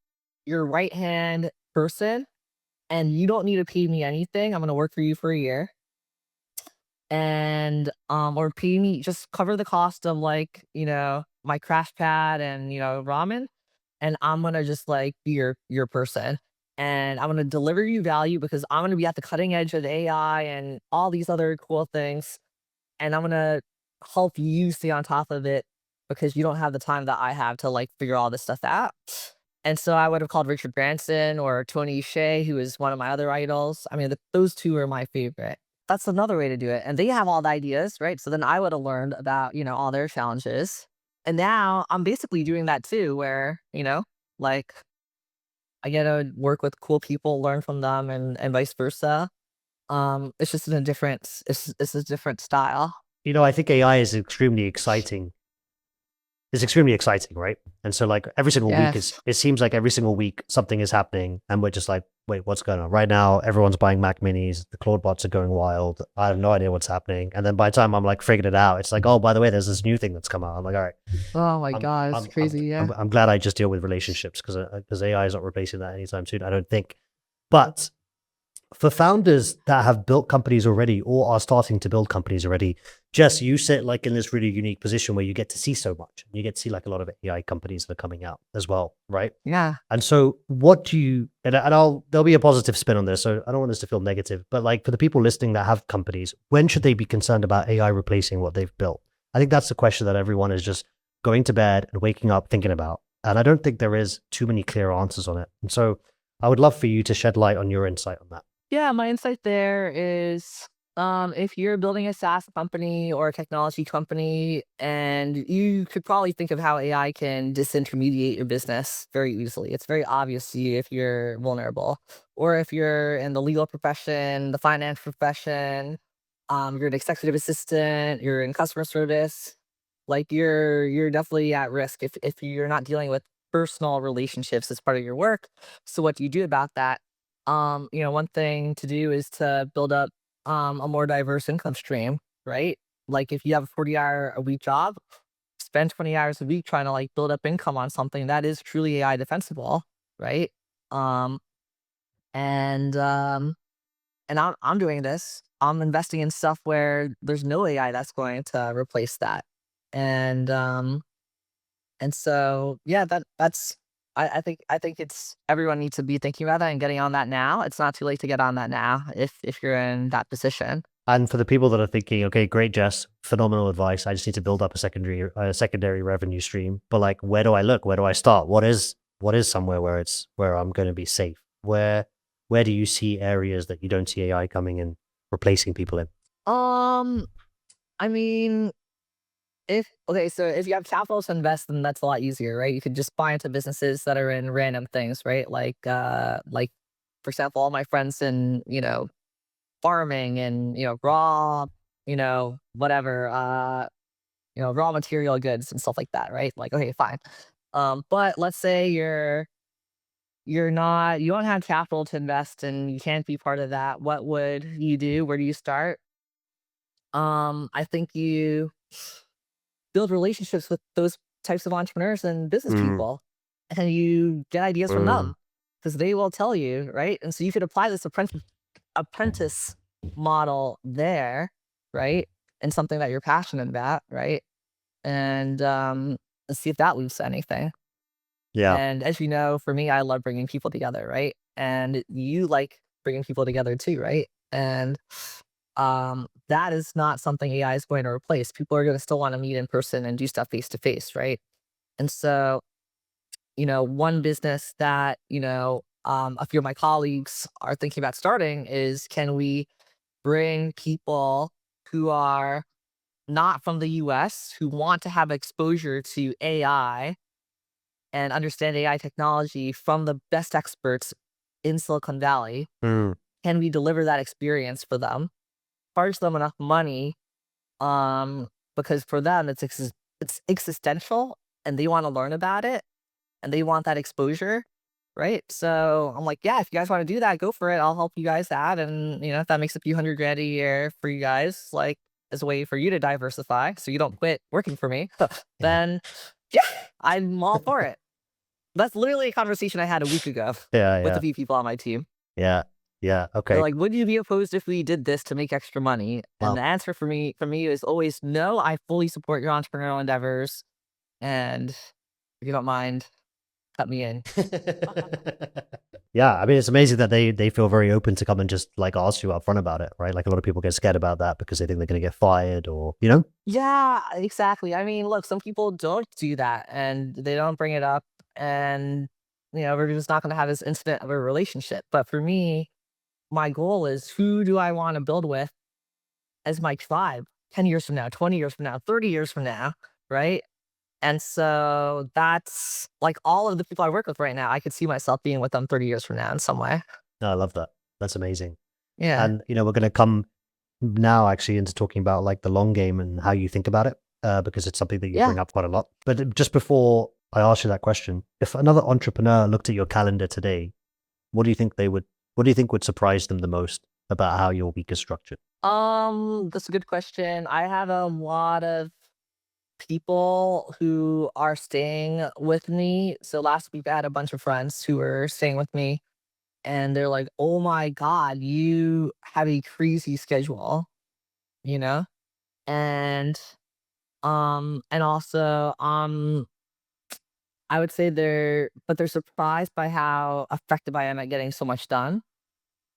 your right hand person, and you don't need to pay me anything. I'm going to work for you for a year. And or pay me just cover the cost of like, my crash pad and ramen. And I'm gonna just like be your person. And I'm gonna deliver you value because I'm gonna be at the cutting edge of AI and all these other cool things and I'm gonna help you stay on top of it because you don't have the time that I have to like figure all this stuff out. And so I would have called Richard Branson or Tony Hsieh, who is one of my other idols. I mean, those two are my favorite. That's another way to do it. And they have all the ideas, right? So then I would have learned about, all their challenges. And now I'm basically doing that too, where, like I get to work with cool people, learn from them and vice versa. It's just in a different, it's a different style. I think AI is extremely exciting. It's extremely exciting, right? And so like every single week Yes. it seems like every single week something is happening and we're just like, wait, what's going on? Right now, everyone's buying Mac minis, the Claude bots are going wild. I have no idea what's happening. And then by the time I'm like figured it out, it's like, oh, by the way, there's this new thing that's come out. I'm like, all right, Oh my I'm God, it's I'm I'm crazy. I'm, Yeah. I'm glad I just deal with relationships because AI is not replacing that anytime soon, I don't think. But for founders that have built companies already or are starting to build companies already, Jess, you sit like in this really unique position where you get to see so much. You get to see like a lot of AI companies that are coming out as well, right? Yeah. And so what do you, and there'll be a positive spin on this, so I don't want this to feel negative, but like for the people listening that have companies, when should they be concerned about AI replacing what they've built? I think that's the question that everyone is just going to bed and waking up thinking about. And I don't think there is too many clear answers on it. And so I would love for you to shed light on your insight on that. Yeah, my insight there is if you're building a SaaS company or a technology company, and you could probably think of how AI can disintermediate your business very easily. It's very obvious to you if you're vulnerable, or if you're in the legal profession, the finance profession, you're an executive assistant, you're in customer service. Like you're definitely at risk if you're not dealing with personal relationships as part of your work. So what do you do about that? One thing to do is to build up a more diverse income stream, right? Like if you have a 40-hour a week job, spend 20 hours a week trying to like build up income on something that is truly AI defensible, right? Um and I'm doing this. I'm investing in stuff where there's no AI that's going to replace that. And so yeah, that's I think it's everyone needs to be thinking about that and getting on that now. It's not too late to get on that now if you're in that position. And for the people that are thinking, okay, great, Jess, phenomenal advice. I just need to build up a secondary revenue stream. But like, where do I look? Where do I start? What is somewhere where I'm going to be safe? Where do you see areas that you don't see AI coming in, replacing people in? Um, I mean, so if you have capital to invest, then that's a lot easier, right? You could just buy into businesses that are in random things, right? Like for example, all my friends in, farming and, raw, whatever, raw material goods and stuff like that, right? Like, okay, fine. But let's say you don't have capital to invest and you can't be part of that. What would you do? Where do you start? I think you build relationships with those types of entrepreneurs and business Mm, people, and you get ideas from mm, them because they will tell you, right? And so you could apply this apprentice model there, right? And something that you're passionate about, right? And see if that leads to anything. yeah. And as you know, for me, I love bringing people together, right? And you like bringing people together too, right? And that is not something AI is going to replace. People are going to still want to meet in person and do stuff face to face, right? And so, one business that, a few of my colleagues are thinking about starting is, can we bring people who are not from the US, who want to have exposure to AI and understand AI technology from the best experts in Silicon Valley? Mm, Can we deliver that experience for them, charge them enough money, because for them it's existential and they want to learn about it and they want that exposure, right? So I'm like, yeah, if you guys want to do that, go for it. I'll help you guys out, and if that makes a few hundred grand a year for you guys, like as a way for you to diversify, so you don't quit working for me, yeah. then yeah, I'm all for it. That's literally a conversation I had a week ago Yeah, with a yeah. few people on my team. Yeah. Yeah. They're Okay. like, "Would you be opposed if we did this to make extra money?" And Wow. the answer for me is always no. I fully support your entrepreneurial endeavors, and if you don't mind, cut me in. Yeah, I mean, it's amazing that they feel very open to come and just like ask you upfront about it, right? Like a lot of people get scared about that because they think they're going to get fired or, you know? Yeah, exactly. I mean, look, some people don't do that and they don't bring it up, and we're just not going to have this incident of a relationship. But for me, my goal is, who do I want to build with as my tribe 10 years from now, 20 years from now, 30 years from now, right? And so that's like all of the people I work with right now. I could see myself being with them 30 years from now in some way. No, I love that. That's amazing. Yeah. And, we're going to come now actually into talking about like the long game and how you think about it, because it's something that you Yeah. bring up quite a lot. But just before I ask you that question, if another entrepreneur looked at your calendar today, what do you think what do you think would surprise them the most about how your week is structured? That's a good question. I have a lot of people who are staying with me. So last week I had a bunch of friends who were staying with me, and they're like, "Oh my God, you have a crazy schedule," you know? And also I would say they're surprised by how effective I am at getting so much done.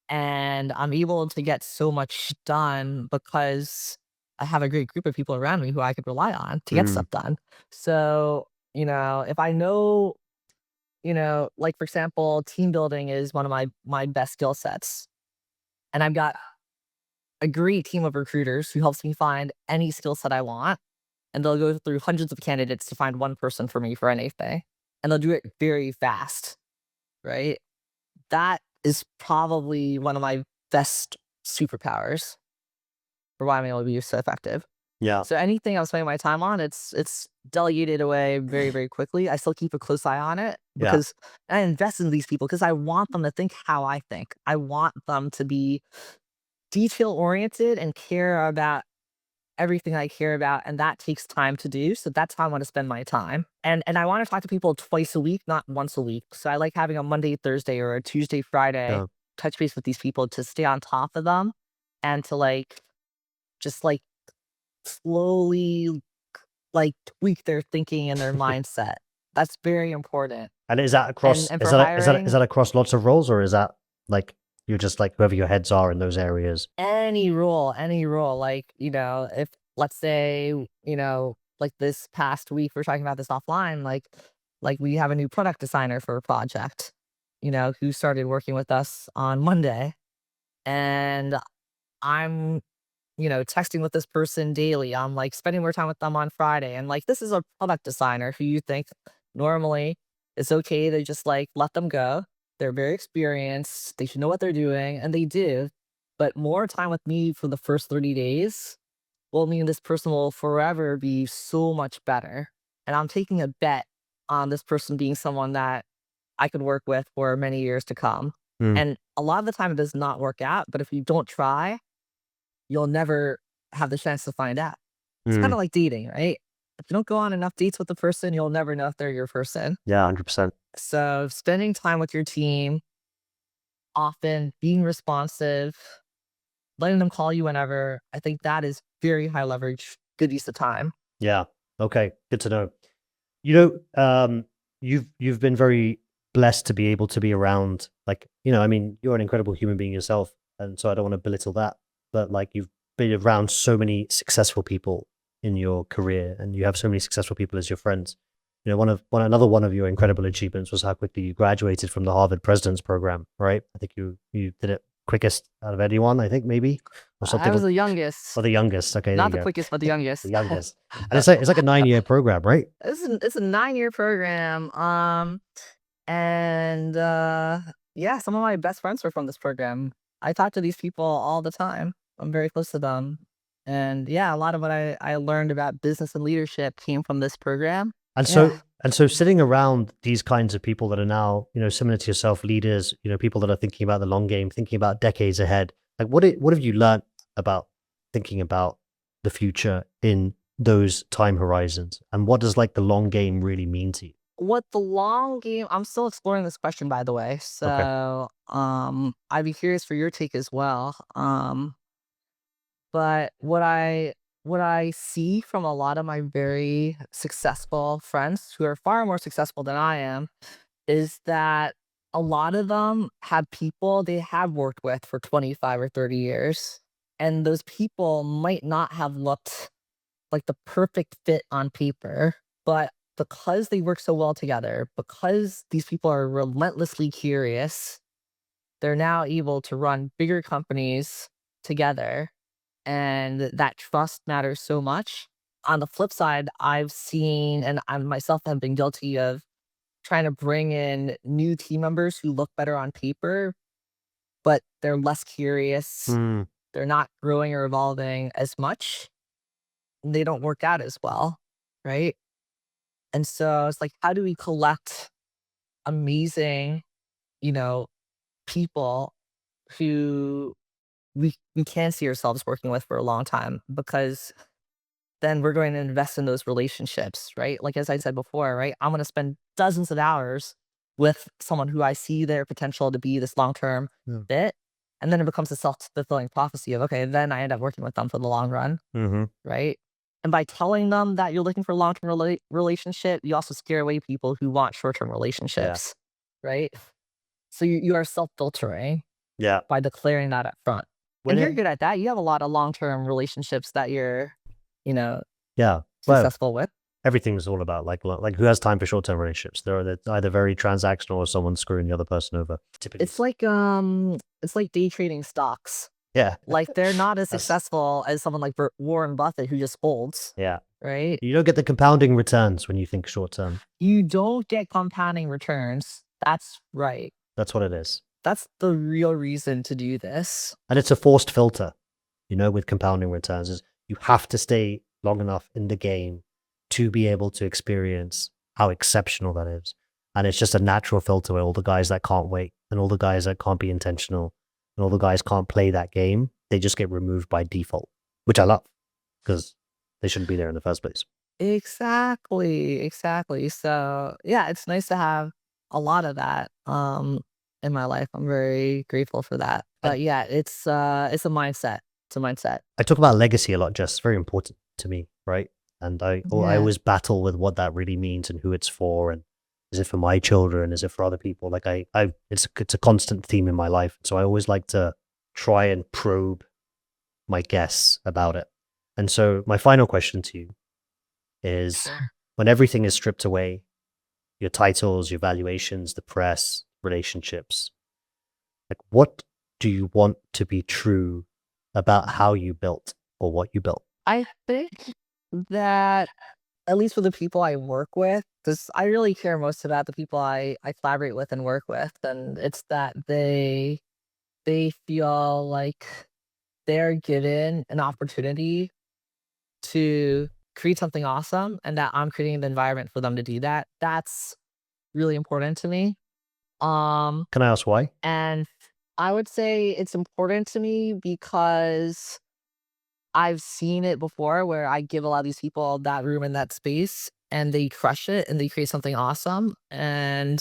And I'm able to get so much done because I have a great group of people around me who I could rely on to get Mm, stuff done. So, if I know, like for example, team building is one of my best skill sets. And I've got a great team of recruiters who helps me find any skill set I want. And they'll go through hundreds of candidates to find one person for me for anything. And they'll do it very fast, right? That is probably one of my best superpowers for why I'm able to be so effective. Yeah. So anything I'm spending my time on, it's delegated away very, very quickly. I still keep a close eye on it Yeah. because I invest in these people because I want them to think how I think. I want them to be detail oriented and care about everything I care about, and that takes time to do. So that's how I want to spend my time. And I want to talk to people twice a week, not once a week. So I like having a Monday, Thursday, or a Tuesday, Friday Yeah. touch base with these people to stay on top of them and to just slowly tweak their thinking and their mindset. That's very important. And is that And across, and is for that, is that, is hiring, that across lots of roles, or is that like, you're just like whoever your heads are in those areas? any role, if let's say, like this past week, we're talking about this offline, like we have a new product designer for a project, who started working with us on Monday. And I'm, texting with this person daily. I'm like spending more time with them on Friday. And like, this is a product designer who you think normally it's okay to just let them go. They're very experienced. They should know what they're doing. And they do. But more time with me for the first 30 days will mean this person will forever be so much better. And I'm taking a bet on this person being someone that I could work with for many years to come. Mm. And a lot of the time it does not work out. But if you don't try, you'll never have the chance to find out. It's Mm. kinda like dating, right? If you don't go on enough dates with the person, you'll never know if they're your person. Yeah, 100%. So, spending time with your team, often being responsive, letting them call you whenever, I think that is very high leverage, good use of time. Yeah. Okay. Good to know. You know, you've been very blessed to be able to be around, like, I mean, you're an incredible human being yourself, and so I don't want to belittle that, but like, you've been around so many successful people in your career, and you have so many successful people as your friends. Another one of your incredible achievements was how quickly you graduated from the Harvard President's Program, right? I think you did it quickest out of anyone, I think, maybe, or I something. was the youngest, Or the youngest. Okay, there not you the go. quickest, but the The youngest. youngest. And it's like a 9-year program, right? It's a 9-year program, and, yeah, some of my best friends were from this program. I talk to these people all the time. I'm very close to them. And yeah, a lot of what I learned about business and leadership came from this program. And Yeah. so sitting around these kinds of people that are now, similar to yourself, leaders, people that are thinking about the long game, thinking about decades ahead. Like, what have you learned about thinking about the future in those time horizons? And what does like the long game really mean to you? What the long game I'm still exploring this question, by the way. Okay. So, I'd be curious for your take as well. But what I see from a lot of my very successful friends who are far more successful than I am is that a lot of them have people they have worked with for 25 or 30 years. And those people might not have looked like the perfect fit on paper, but because they work so well together, because these people are relentlessly curious, they're now able to run bigger companies together. And that trust matters so much. On the flip side, I've seen, and I myself have been guilty of trying to bring in new team members who look better on paper, but they're less curious. Mm, They're not growing or evolving as much. And they don't work out as well. Right. And so it's like, how do we collect amazing, you know, people who we can see ourselves working with for a long time? Because then we're going to invest in those relationships, right? Like, as I said before, right? I'm going to spend dozens of hours with someone who I see their potential to be this long term yeah. fit. And then it becomes a self fulfilling prophecy of, okay, then I end up working with them for the long run, Mm-hmm. right? And by telling them that you're looking for a long term relationship, you also scare away people who want short term Yeah. relationships, right? So you are self filtering Yeah. by declaring that up front. When And you're it, good at that. You have a lot of long term relationships that you're, you know, yeah. Well, successful with. everything's all about like who has time for short-term relationships. They're either very transactional or someone screwing the other person over. Typically. It's like day trading stocks. Yeah. Like, they're not as That's, successful as someone like Warren Buffett who just holds, yeah. right? You don't get the compounding returns when you think short term. You don't get compounding returns. That's right. That's what it is. That's the real reason to do this. And it's a forced filter, with compounding returns is you have to stay long enough in the game to be able to experience how exceptional that is. And it's just a natural filter where all the guys that can't wait and all the guys that can't be intentional and all the guys can't play that game, they just get removed by default, which I love because they shouldn't be there in the first place. Exactly, exactly. So, yeah, it's nice to have a lot of that, in my life. I'm very grateful for that. I, But yeah, it's a mindset. It's a mindset. I talk about legacy a lot, Jess. It's very important to me, right? And I Yeah. always battle with what that really means and who it's for, and is it for my children? Is it for other people? Like it's a constant theme in my life. So I always like to try and probe my guests about it. And so my final question to you is, Sure. when everything is stripped away, your titles, your valuations, the press, relationships, like what do you want to be true about how you built or what you built? I think that at least for the people I work with, because I really care most about the people I collaborate with and work with, and it's that they feel like they're given an opportunity to create something awesome and that I'm creating the environment for them to do that. That's really important to me. Um, Can I ask why? and I would say it's important to me because I've seen it before where I give a lot of these people that room and that space and they crush it and they create something awesome and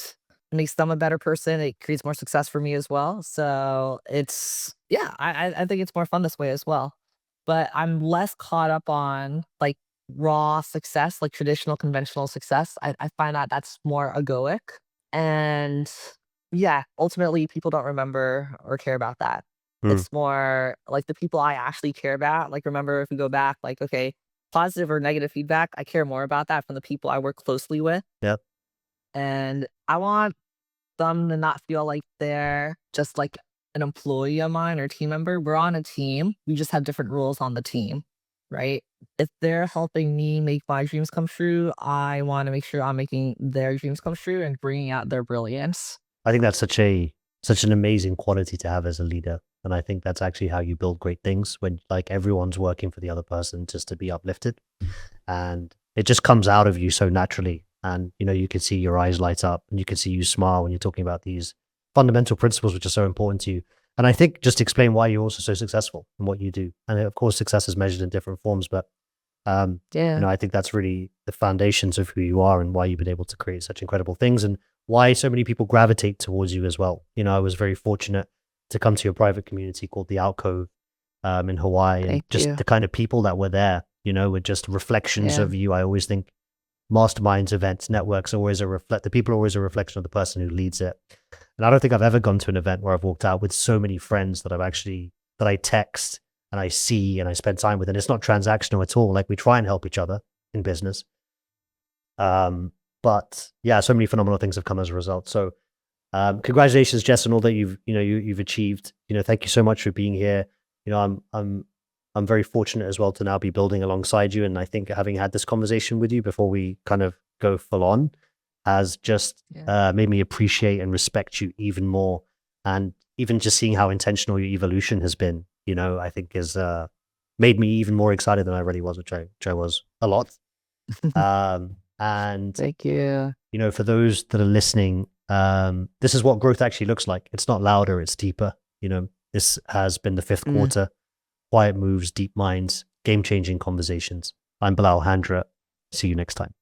it makes them a better person. It creates more success for me as well. So it's, yeah, I think it's more fun this way as well. But I'm less caught up on like raw success, like traditional conventional success. I find that that's more egoic. And yeah, ultimately people don't remember or care about that. Hmm. It's more like the people I actually care about. Like, remember if we go back, like, okay, positive or negative feedback, I care more about that from the people I work closely with. Yeah. And I want them to not feel like they're just like an employee of mine or team member. We're on a team. We just have different roles on the team, right? If they're helping me make my dreams come true, I want to make sure I'm making their dreams come true and bringing out their brilliance. I think that's such an amazing quality to have as a leader. And I think that's actually how you build great things, when like everyone's working for the other person just to be uplifted. And it just comes out of you so naturally. And you know, you can see your eyes light up and you can see you smile when you're talking about these fundamental principles which are so important to you. And I think just to explain why you're also so successful in what you do. And of course success is measured in different forms, but you Yeah. know, I think that's really the foundations of who you are and why you've been able to create such incredible things and why so many people gravitate towards you as well. You know, I was very fortunate to come to a private community called the Alcove in Hawaii, and Thank just you. the kind of people that were there, you know, were just reflections Yeah. of you. I always think masterminds, events, networks, always the people are always a reflection of the person who leads it. And I don't think I've ever gone to an event where I've walked out with so many friends that I text and I see and I spend time with. And it's not transactional at all. Like, we try and help each other in business. But yeah, so many phenomenal things have come as a result. So congratulations, Jess, on all that you've achieved. You know, thank you so much for being here. You know, I'm very fortunate as well to now be building alongside you. And I think having had this conversation with you before we kind of go full on has just Yeah. made me appreciate and respect you even more. And even just seeing how intentional your evolution has been, you know, I think has made me even more excited than I really was, which I was a lot. And Thank you. you know, for those that are listening, this is what growth actually looks like. It's not louder, it's deeper. You know, this has been the fifth Mm. quarter. Quiet moves, deep minds, game changing conversations. I'm Bilal Handra. See you next time.